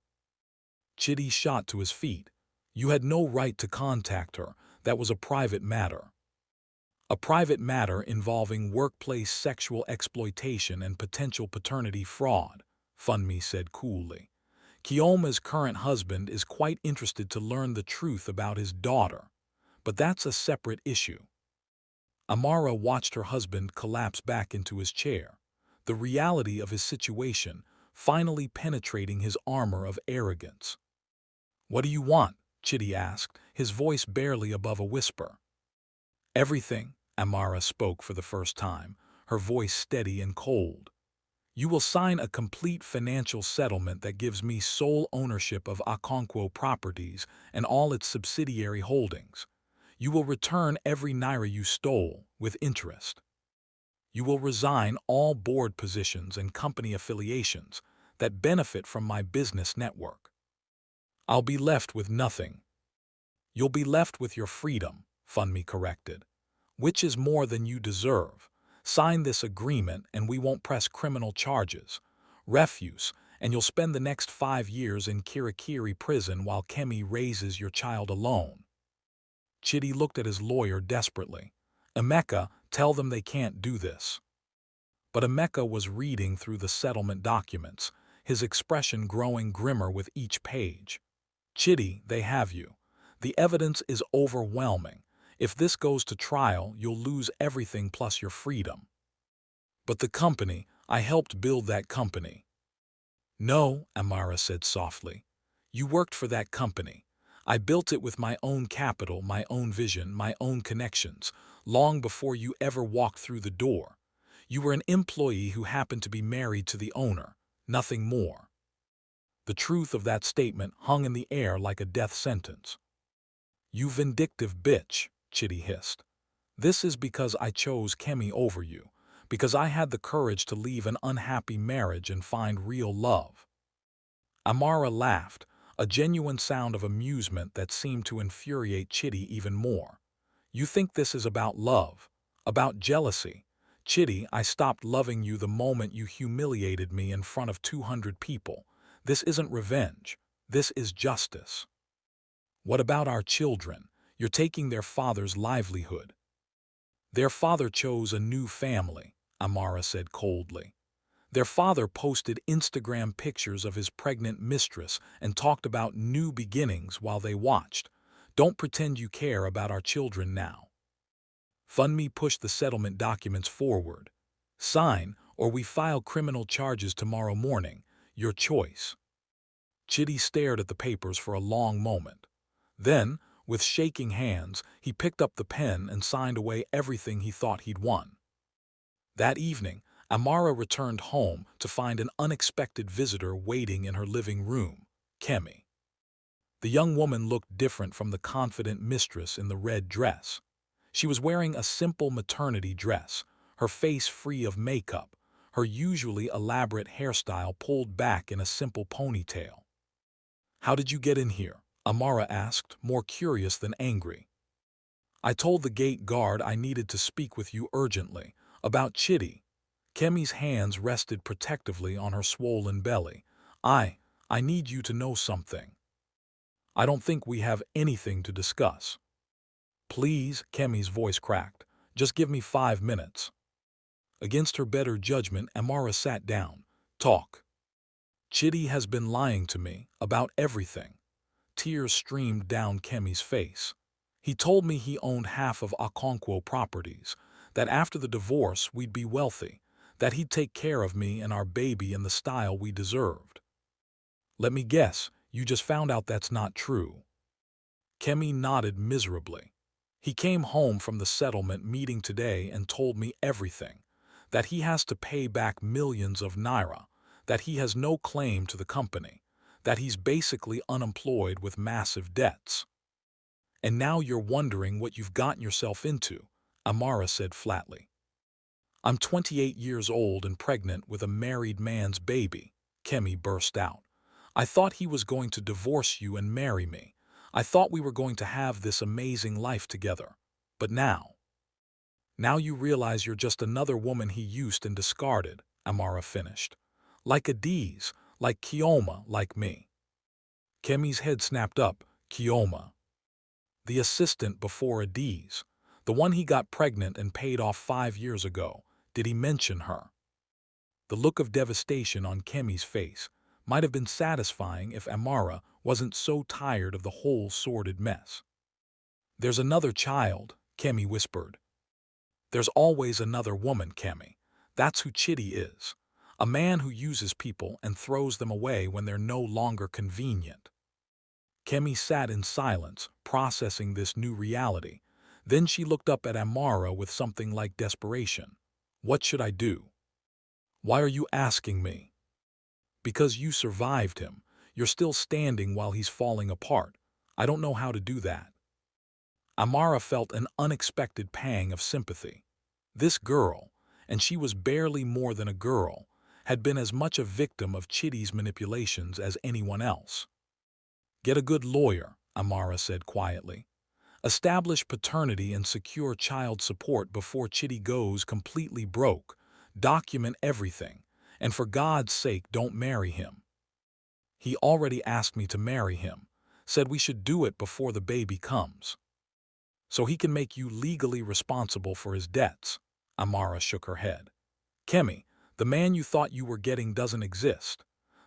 Chitty shot to his feet. "You had no right to contact her. That was a private matter." "A private matter involving workplace sexual exploitation and potential paternity fraud," Funmi said coolly. "Kioma's current husband is quite interested to learn the truth about his daughter, but that's a separate issue." Amara watched her husband collapse back into his chair, the reality of his situation finally penetrating his armor of arrogance. "What do you want?" Chitty asked, his voice barely above a whisper. "Everything," Amara spoke for the first time, her voice steady and cold. "You will sign a complete financial settlement that gives me sole ownership of Akonkwo Properties and all its subsidiary holdings. You will return every naira you stole, with interest. You will resign all board positions and company affiliations that benefit from my business network. I'll be left with nothing." "You'll be left with your freedom," Funmi corrected, "which is more than you deserve. Sign this agreement and we won't press criminal charges. Refuse, and you'll spend the next 5 years in Kirikiri prison while Kemi raises your child alone." Chitty looked at his lawyer desperately. "Emeka, tell them they can't do this." But Emeka was reading through the settlement documents, his expression growing grimmer with each page. "Chitty, they have you. The evidence is overwhelming. If this goes to trial, you'll lose everything plus your freedom." "But the company, I helped build that company." "No," Amara said softly. "You worked for that company. I built it with my own capital, my own vision, my own connections, long before you ever walked through the door. You were an employee who happened to be married to the owner, nothing more." The truth of that statement hung in the air like a death sentence. "You vindictive bitch," Chitty hissed. "This is because I chose Kemi over you, because I had the courage to leave an unhappy marriage and find real love." Amara laughed, a genuine sound of amusement that seemed to infuriate Chitty even more. "You think this is about love, about jealousy? Chitty, I stopped loving you the moment you humiliated me in front of 200 people. This isn't revenge. This is justice." "What about our children? You're taking their father's livelihood." "Their father chose a new family," Amara said coldly. "Their father posted Instagram pictures of his pregnant mistress and talked about new beginnings while they watched. Don't pretend you care about our children now." Funmi pushed the settlement documents forward. "Sign, or we file criminal charges tomorrow morning. Your choice." Chitty stared at the papers for a long moment. Then, with shaking hands, he picked up the pen and signed away everything he thought he'd won. That evening, Amara returned home to find an unexpected visitor waiting in her living room, Kemi. The young woman looked different from the confident mistress in the red dress. She was wearing a simple maternity dress, her face free of makeup, her usually elaborate hairstyle pulled back in a simple ponytail. "How did you get in here?" Amara asked, more curious than angry. "I told the gate guard I needed to speak with you urgently, about Chitty." Kemi's hands rested protectively on her swollen belly. I need you to know something." "I don't think we have anything to discuss." "Please," Kemi's voice cracked. "Just give me 5 minutes." Against her better judgment, Amara sat down. "Talk." "Chitty has been lying to me about everything. Tears streamed down Kemi's face. He told me he owned half of Okonkwo properties, that after the divorce we'd be wealthy, that he'd take care of me and our baby in the style we deserved. Let me guess, you just found out that's not true. Kemi nodded miserably. He came home from the settlement meeting today and told me everything, that he has to pay back millions of naira, that he has no claim to the company, that he's basically unemployed with massive debts. And now you're wondering what you've gotten yourself into, Amara said flatly. I'm 28 years old and pregnant with a married man's baby, Kemi burst out. I thought he was going to divorce you and marry me. I thought we were going to have this amazing life together. But now you realize you're just another woman he used and discarded, Amara finished. Like Adiz, like Kioma, like me. Kemi's head snapped up. Kioma. The assistant before Adiz. The one he got pregnant and paid off 5 years ago. Did he mention her? The look of devastation on Kemi's face might have been satisfying if Amara wasn't so tired of the whole sordid mess. There's another child, Kemi whispered. There's always another woman, Kemi. That's who Chidi is. A man who uses people and throws them away when they're no longer convenient. Kemi sat in silence, processing this new reality. Then she looked up at Amara with something like desperation. What should I do? Why are you asking me? Because you survived him. You're still standing while he's falling apart. I don't know how to do that. Amara felt an unexpected pang of sympathy. This girl, and she was barely more than a girl, had been as much a victim of Chidi's manipulations as anyone else. Get a good lawyer, Amara said quietly. Establish paternity and secure child support before Chidi goes completely broke. Document everything, and for God's sake don't marry him. He already asked me to marry him, said we should do it before the baby comes. So he can make you legally responsible for his debts. Amara shook her head. Kemi, the man you thought you were getting doesn't exist.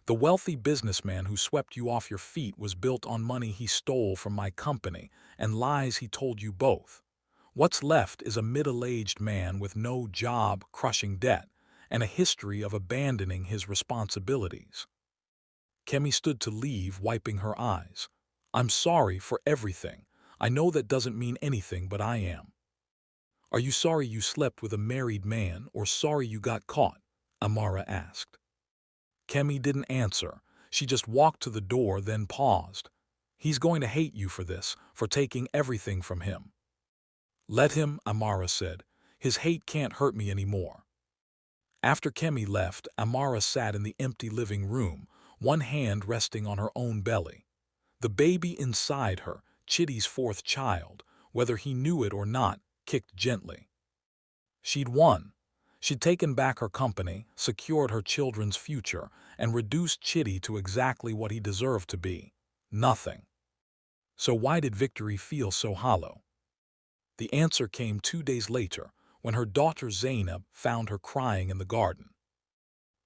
The wealthy businessman who swept you off your feet was built on money he stole from my company and lies he told you both. What's left is a middle-aged man with no job, crushing debt, and a history of abandoning his responsibilities. Kemi stood to leave, wiping her eyes. I'm sorry for everything. I know that doesn't mean anything, but I am. Are you sorry you slept with a married man or sorry you got caught? Amara asked. Kemi didn't answer. She just walked to the door, then paused. He's going to hate you for this, for taking everything from him. Let him, Amara said. His hate can't hurt me anymore. After Kemi left, Amara sat in the empty living room, one hand resting on her own belly. The baby inside her, Chidi's fourth child, whether he knew it or not, kicked gently. She'd won. She'd taken back her company, secured her children's future, and reduced Chidi to exactly what he deserved to be: nothing. So why did victory feel so hollow? The answer came 2 days later, when her daughter Zainab found her crying in the garden.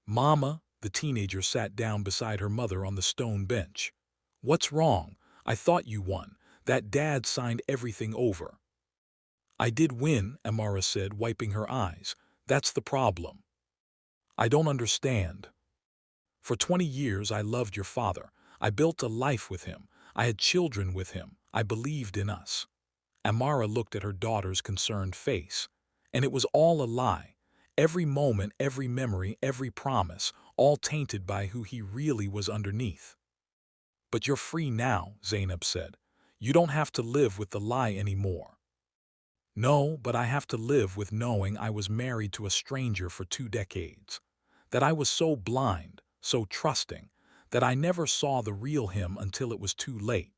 Mama, the teenager sat down beside her mother on the stone bench. What's wrong? I thought you won. That dad signed everything over. I did win, Amara said, wiping her eyes. That's the problem. I don't understand. For 20 years I loved your father. I built a life with him. I had children with him. I believed in us. Amara looked at her daughter's concerned face. And it was all a lie. Every moment, every memory, every promise, all tainted by who he really was underneath. But you're free now, Zainab said. You don't have to live with the lie anymore. No, but I have to live with knowing I was married to a stranger for 2 decades. That I was so blind, so trusting, that I never saw the real him until it was too late.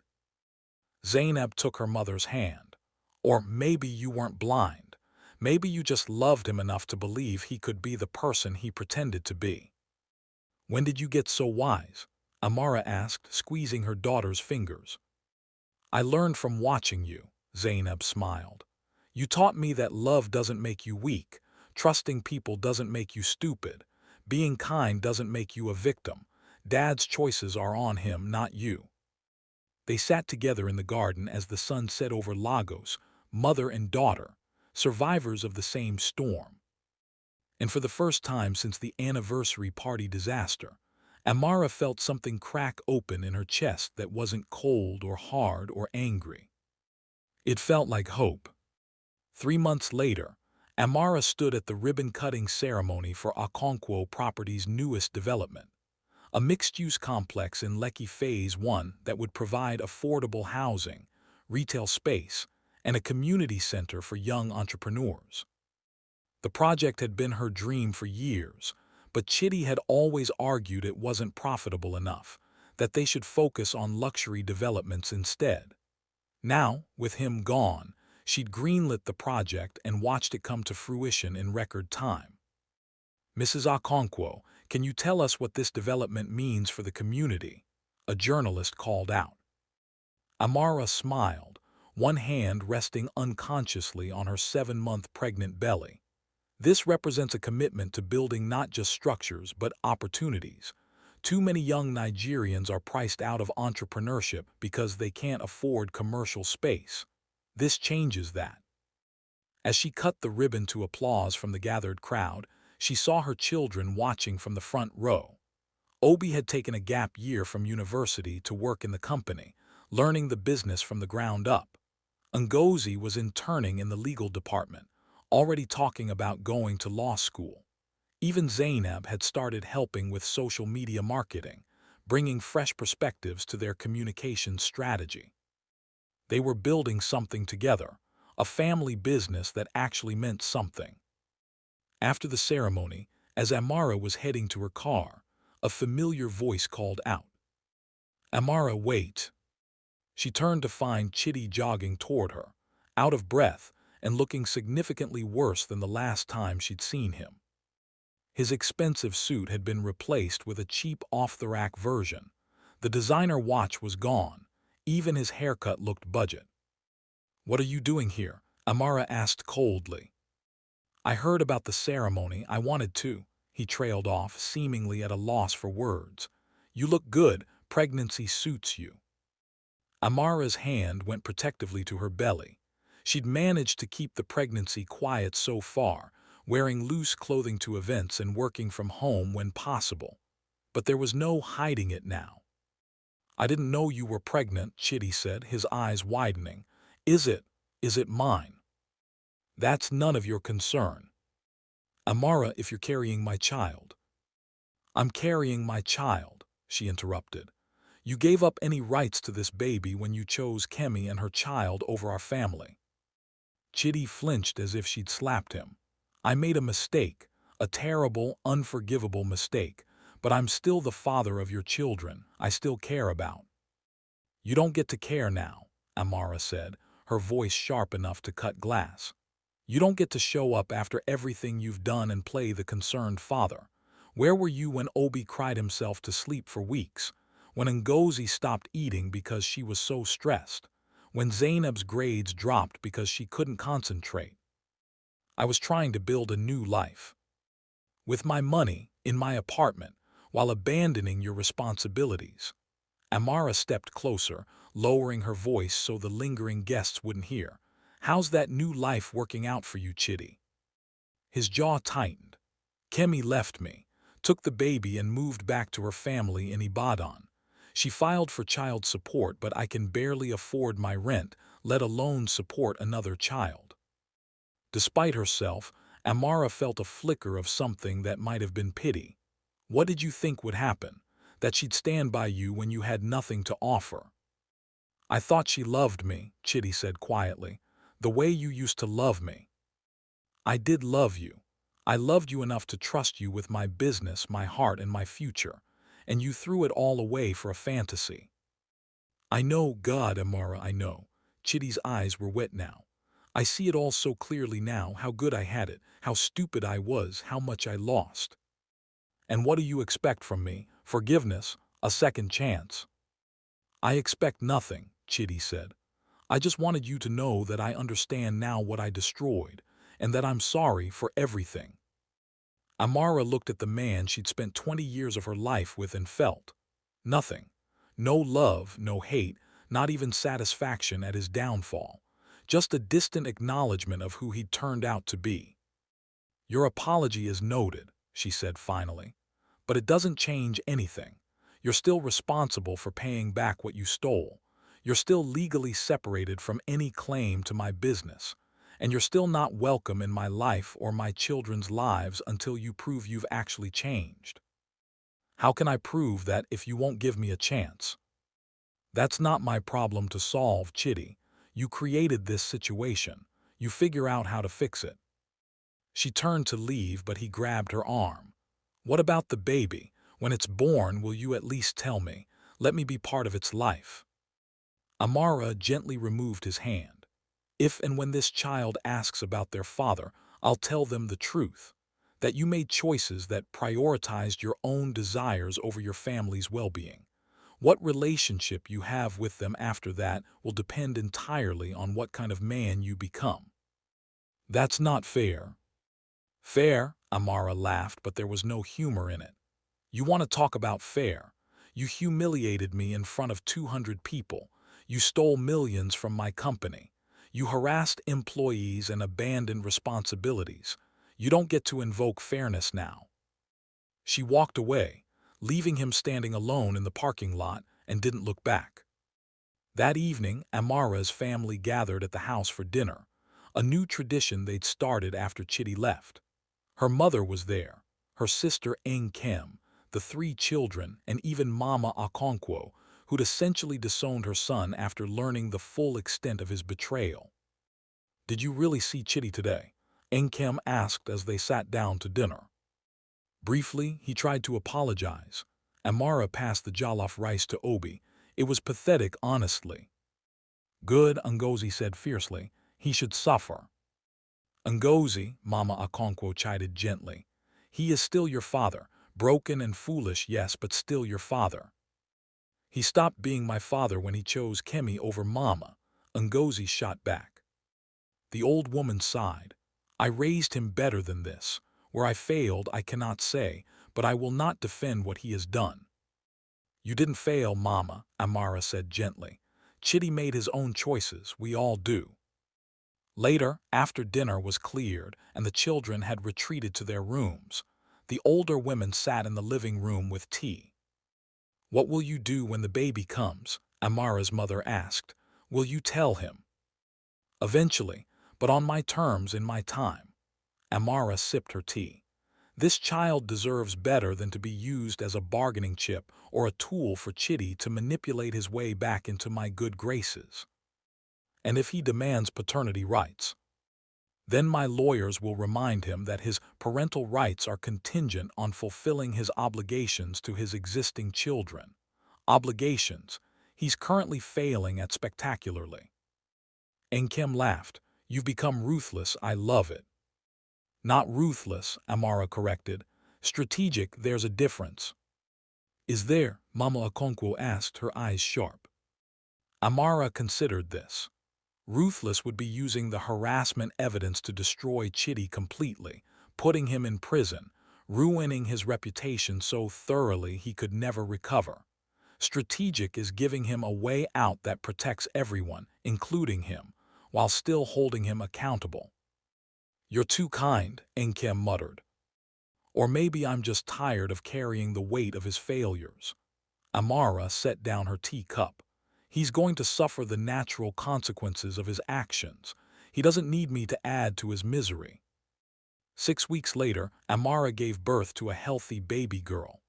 Zainab took her mother's hand. Or maybe you weren't blind. Maybe you just loved him enough to believe he could be the person he pretended to be. When did you get so wise? Amara asked, squeezing her daughter's fingers. I learned from watching you, Zainab smiled. You taught me that love doesn't make you weak, trusting people doesn't make you stupid, being kind doesn't make you a victim. Dad's choices are on him, not you. They sat together in the garden as the sun set over Lagos, mother and daughter, survivors of the same storm. And for the first time since the anniversary party disaster, Amara felt something crack open in her chest that wasn't cold or hard or angry. It felt like hope. 3 months later, Amara stood at the ribbon-cutting ceremony for Okonkwo Properties' newest development, a mixed-use complex in Lekki Phase 1 that would provide affordable housing, retail space, and a community center for young entrepreneurs. The project had been her dream for years, but Chitty had always argued it wasn't profitable enough, that they should focus on luxury developments instead. Now, with him gone, she'd greenlit the project and watched it come to fruition in record time. "Mrs. Okonkwo, can you tell us what this development means for the community?" a journalist called out. Amara smiled, one hand resting unconsciously on her 7-month pregnant belly. "This represents a commitment to building not just structures but opportunities. Too many young Nigerians are priced out of entrepreneurship because they can't afford commercial space. This changes that." As she cut the ribbon to applause from the gathered crowd, she saw her children watching from the front row. Obi had taken a gap year from university to work in the company, learning the business from the ground up. Ngozi was interning in the legal department, already talking about going to law school. Even Zainab had started helping with social media marketing, bringing fresh perspectives to their communication strategy. They were building something together, a family business that actually meant something. After the ceremony, as Amara was heading to her car, a familiar voice called out, "Amara, wait." She turned to find Chitty jogging toward her, out of breath and looking significantly worse than the last time she'd seen him. His expensive suit had been replaced with a cheap off-the-rack version. The designer watch was gone. Even his haircut looked budget. "What are you doing here?" Amara asked coldly. "I heard about the ceremony. I wanted to." He trailed off, seemingly at a loss for words. "You look good. Pregnancy suits you." Amara's hand went protectively to her belly. She'd managed to keep the pregnancy quiet so far, wearing loose clothing to events and working from home when possible. But there was no hiding it now. "I didn't know you were pregnant," Chitty said, his eyes widening. Is it mine?" "That's none of your concern." "Amara, if you're carrying my child." "I'm carrying my child," she interrupted. "You gave up any rights to this baby when you chose Kemi and her child over our family." Chitty flinched as if she'd slapped him. "I made a mistake, a terrible, unforgivable mistake, but I'm still the father of your children. I still care about." "You don't get to care now," Amara said, her voice sharp enough to cut glass. "You don't get to show up after everything you've done and play the concerned father. Where were you when Obi cried himself to sleep for weeks? When Ngozi stopped eating because she was so stressed? When Zainab's grades dropped because she couldn't concentrate? I was trying to build a new life. With my money, in my apartment, while abandoning your responsibilities." Amara stepped closer, lowering her voice so the lingering guests wouldn't hear. "How's that new life working out for you, Chitty?" His jaw tightened. "Kemi left me, took the baby and moved back to her family in Ibadan. She filed for child support, but I can barely afford my rent, let alone support another child." Despite herself, Amara felt a flicker of something that might have been pity. "What did you think would happen? That she'd stand by you when you had nothing to offer?" "I thought she loved me," Chitty said quietly, "the way you used to love me." "I did love you. I loved you enough to trust you with my business, my heart, and my future, and you threw it all away for a fantasy." "I know, God, Amara, I know." Chitty's eyes were wet now. "I see it all so clearly now, how good I had it, how stupid I was, how much I lost." "And what do you expect from me? Forgiveness? A second chance?" "I expect nothing," Chitty said. "I just wanted you to know that I understand now what I destroyed, and that I'm sorry for everything." Amara looked at the man she'd spent 20 years of her life with and felt nothing. No love, no hate, not even satisfaction at his downfall, just a distant acknowledgement of who he'd turned out to be. "Your apology is noted," she said finally, "but it doesn't change anything. You're still responsible for paying back what you stole. You're still legally separated from any claim to my business, and you're still not welcome in my life or my children's lives until you prove you've actually changed." "How can I prove that if you won't give me a chance?" "That's not my problem to solve, Chitty. You created this situation. You figure out how to fix it." She turned to leave, but he grabbed her arm. "What about the baby? When it's born, will you at least tell me? Let me be part of its life." Amara gently removed his hand. "If and when this child asks about their father, I'll tell them the truth. That you made choices that prioritized your own desires over your family's well-being. What relationship you have with them after that will depend entirely on what kind of man you become." "That's not fair." "Fair?" Amara laughed, but there was no humor in it. "You want to talk about fair? You humiliated me in front of 200 people. You stole millions from my company. You harassed employees and abandoned responsibilities. You don't get to invoke fairness now." She walked away, leaving him standing alone in the parking lot, and didn't look back. That evening, Amara's family gathered at the house for dinner, a new tradition they'd started after Chitty left. Her mother was there, her sister Kim, the 3 children, and even Mama Okonkwo, who'd essentially disowned her son after learning the full extent of his betrayal. "Did you really see Chitty today?" Kim asked as they sat down to dinner. Briefly, he tried to apologize. Amara passed the jollof rice to Obi. "It was pathetic, honestly." "Good," Ngozi said fiercely. "He should suffer." "Ngozi," Mama Okonkwo chided gently, "he is still your father. Broken and foolish, yes, but still your father." "He stopped being my father when he chose Kemi over Mama," Ngozi shot back. The old woman sighed. "I raised him better than this. Where I failed, I cannot say, but I will not defend what he has done." "You didn't fail, Mama," Amara said gently. "Chitty made his own choices. We all do." Later, after dinner was cleared and the children had retreated to their rooms, the older women sat in the living room with tea. "What will you do when the baby comes?" Amara's mother asked. "Will you tell him?" "Eventually, but on my terms in my time." Amara sipped her tea. "This child deserves better than to be used as a bargaining chip or a tool for Chitty to manipulate his way back into my good graces. And if he demands paternity rights, then my lawyers will remind him that his parental rights are contingent on fulfilling his obligations to his existing children. Obligations he's currently failing at spectacularly." Nkem laughed. "You've become ruthless. I love it." "Not ruthless," Amara corrected. "Strategic, there's a difference." "Is there?" Mama Okonkwo asked, her eyes sharp. Amara considered this. Ruthless would be using the harassment evidence to destroy Chitty completely, putting him in prison, ruining his reputation so thoroughly he could never recover. Strategic is giving him a way out that protects everyone, including him, while still holding him accountable. "You're too kind," Nkem muttered. "Or maybe I'm just tired of carrying the weight of his failures." Amara set down her teacup. "He's going to suffer the natural consequences of his actions. He doesn't need me to add to his misery." 6 weeks later, Amara gave birth to a healthy baby girl.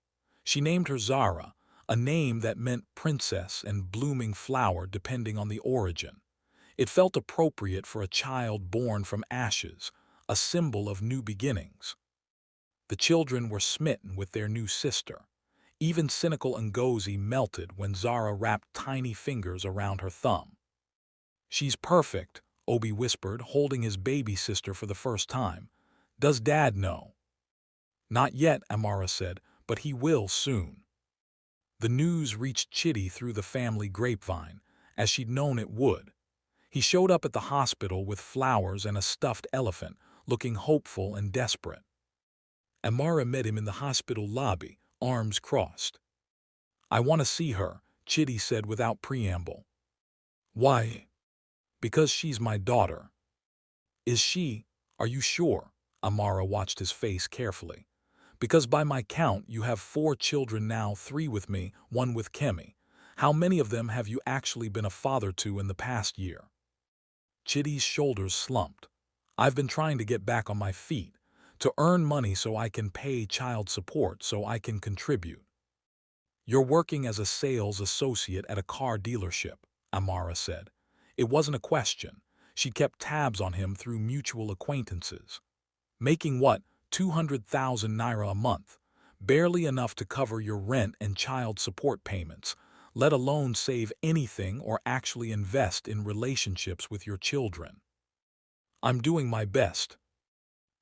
She named her Zara, a name that meant princess and blooming flower depending on the origin. It felt appropriate for a child born from ashes, a symbol of new beginnings. The children were smitten with their new sister. Even cynical Ngozi melted when Zara wrapped tiny fingers around her thumb. "She's perfect," Obi whispered, holding his baby sister for the first time. "Does Dad know?" "Not yet," Amara said, "but he will soon." The news reached Chitty through the family grapevine, as she'd known it would. He showed up at the hospital with flowers and a stuffed elephant, looking hopeful and desperate. Amara met him in the hospital lobby, arms crossed. "I want to see her," Chitty said without preamble. Why? Because she's my daughter. Is she? Are you sure? Amara watched his face carefully. Because by my count, you have 4 children now, 3 with me, 1 with Kemi. How many of them have you actually been a father to in the past year? Chitty's shoulders slumped. I've been trying to get back on my feet, to earn money so I can pay child support, so I can contribute. You're working as a sales associate at a car dealership, Amara said. It wasn't a question. She kept tabs on him through mutual acquaintances. Making what, 200,000 naira a month? Barely enough to cover your rent and child support payments, let alone save anything or actually invest in relationships with your children. I'm doing my best.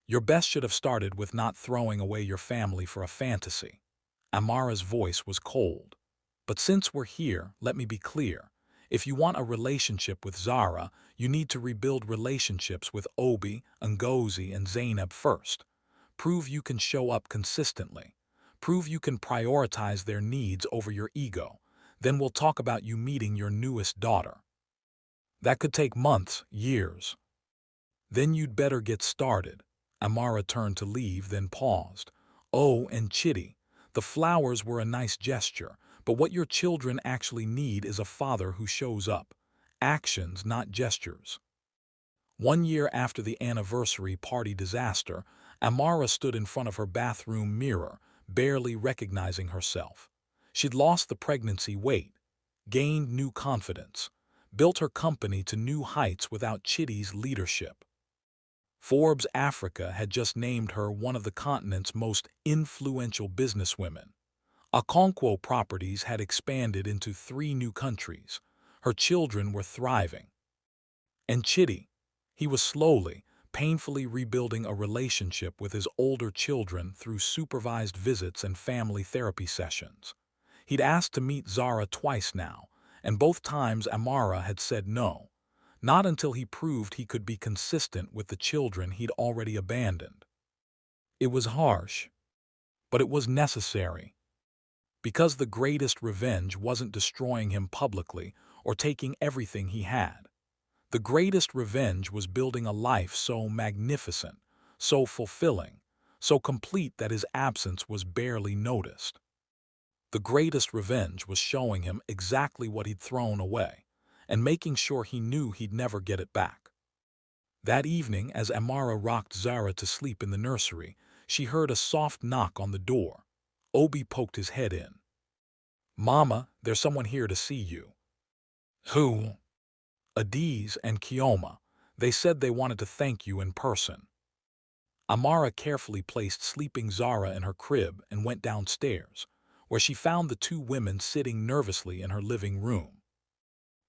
Your best should have started with not throwing away your family for a fantasy. Amara's voice was cold. But since we're here, let me be clear. If you want a relationship with Zara, you need to rebuild relationships with Obi, Ngozi, and Zainab first. Prove you can show up consistently. Prove you can prioritize their needs over your ego. Then we'll talk about you meeting your newest daughter. That could take months, years. Then you'd better get started. Amara turned to leave, then paused. Oh, and Chitty, the flowers were a nice gesture, but what your children actually need is a father who shows up. Actions, not gestures. 1 year after the anniversary party disaster, Amara stood in front of her bathroom mirror, barely recognizing herself. She'd lost the pregnancy weight, gained new confidence, built her company to new heights without Chitty's leadership. Forbes Africa had just named her one of the continent's most influential businesswomen. Okonkwo Properties had expanded into 3 new countries. Her children were thriving. And Chitty, he was slowly, painfully rebuilding a relationship with his older children through supervised visits and family therapy sessions. He'd asked to meet Zara twice now, and both times Amara had said no. Not until he proved he could be consistent with the children he'd already abandoned. It was harsh, but it was necessary. Because the greatest revenge wasn't destroying him publicly or taking everything he had. The greatest revenge was building a life so magnificent, so fulfilling, so complete that his absence was barely noticed. The greatest revenge was showing him exactly what he'd thrown away, and making sure he knew he'd never get it back. That evening, as Amara rocked Zara to sleep in the nursery, she heard a soft knock on the door. Obi poked his head in. "Mama, there's someone here to see you." "Who?" "Adiz and Kioma. They said they wanted to thank you in person." Amara carefully placed sleeping Zara in her crib and went downstairs, where she found the 2 women sitting nervously in her living room.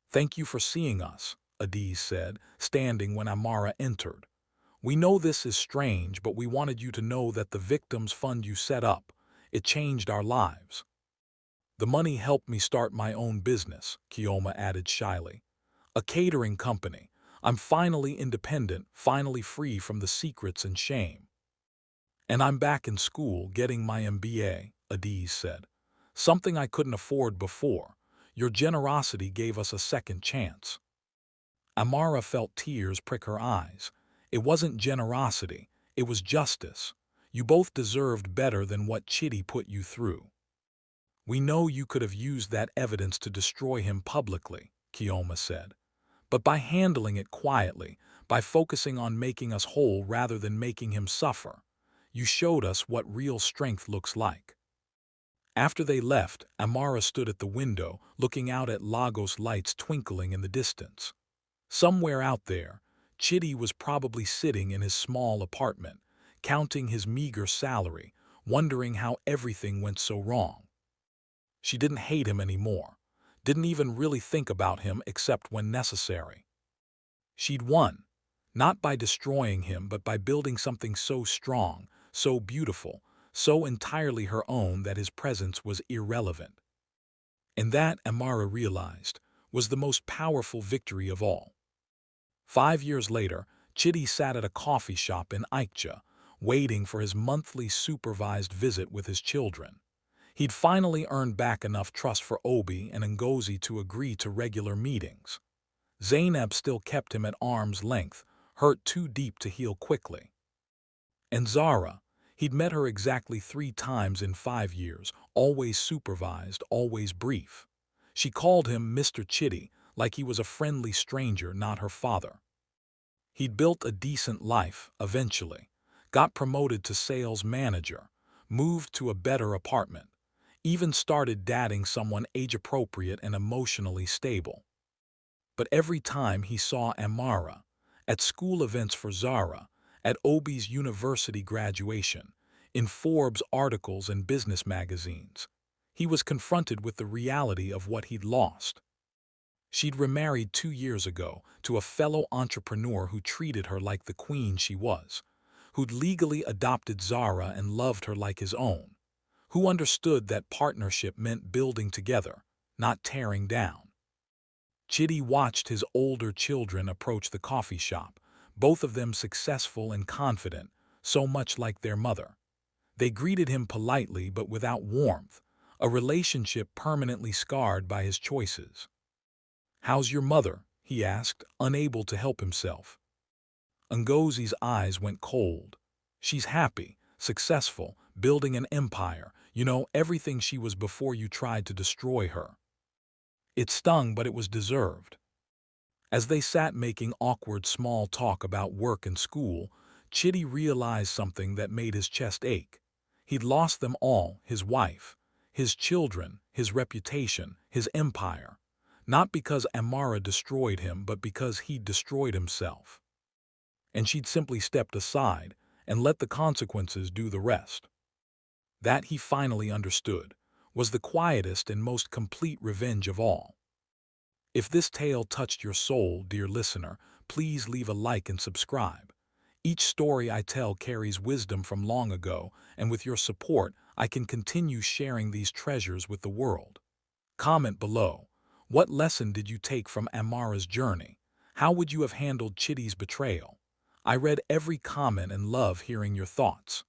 "Thank you for seeing us," Adiz said, standing when Amara entered. "We know this is strange, but we wanted you to know that the victims fund you set up. It changed our lives." "The money helped me start my own business," Kioma added shyly. "A catering company. I'm finally independent, finally free from the secrets and shame." "And I'm back in school getting my MBA," Adiz said. "Something I couldn't afford before. Your generosity gave us a second chance." Amara felt tears prick her eyes. It wasn't generosity, it was justice. You both deserved better than what Chitty put you through. "We know you could have used that evidence to destroy him publicly," Kioma said. "But by handling it quietly, by focusing on making us whole rather than making him suffer, you showed us what real strength looks like." After they left, Amara stood at the window, looking out at Lagos lights twinkling in the distance. Somewhere out there, Chitty was probably sitting in his small apartment, counting his meager salary, wondering how everything went so wrong. She didn't hate him anymore, didn't even really think about him except when necessary. She'd won, not by destroying him but by building something so strong, so beautiful, so entirely her own that his presence was irrelevant. And that, Amara realized, was the most powerful victory of all. 5 years later, Chitty sat at a coffee shop in Ikja, waiting for his monthly supervised visit with his children. He'd finally earned back enough trust for Obi and Ngozi to agree to regular meetings. Zainab still kept him at arm's length, hurt too deep to heal quickly. And Zara, he'd met her exactly 3 times in 5 years, always supervised, always brief. She called him Mr. Chitty, like he was a friendly stranger, not her father. He'd built a decent life, eventually, got promoted to sales manager, moved to a better apartment, even started dating someone age-appropriate and emotionally stable. But every time he saw Amara, at school events for Zara, at Obi's university graduation, in Forbes articles and business magazines, he was confronted with the reality of what he'd lost. She'd remarried 2 years ago to a fellow entrepreneur who treated her like the queen she was, who'd legally adopted Zara and loved her like his own, who understood that partnership meant building together, not tearing down. Chitty watched his older children approach the coffee shop, both of them successful and confident, so much like their mother. They greeted him politely but without warmth, a relationship permanently scarred by his choices. "How's your mother?" he asked, unable to help himself. Ngozi's eyes went cold. "She's happy, successful, building an empire, everything she was before you tried to destroy her." It stung, but it was deserved. As they sat making awkward small talk about work and school, Chitty realized something that made his chest ache. He'd lost them all, his wife, his children, his reputation, his empire. Not because Amara destroyed him, but because he'd destroyed himself. And she'd simply stepped aside and let the consequences do the rest. That, he finally understood, was the quietest and most complete revenge of all. If this tale touched your soul, dear listener, please leave a like and subscribe. Each story I tell carries wisdom from long ago, and with your support, I can continue sharing these treasures with the world. Comment below. What lesson did you take from Amara's journey? How would you have handled Chitty's betrayal? I read every comment and love hearing your thoughts.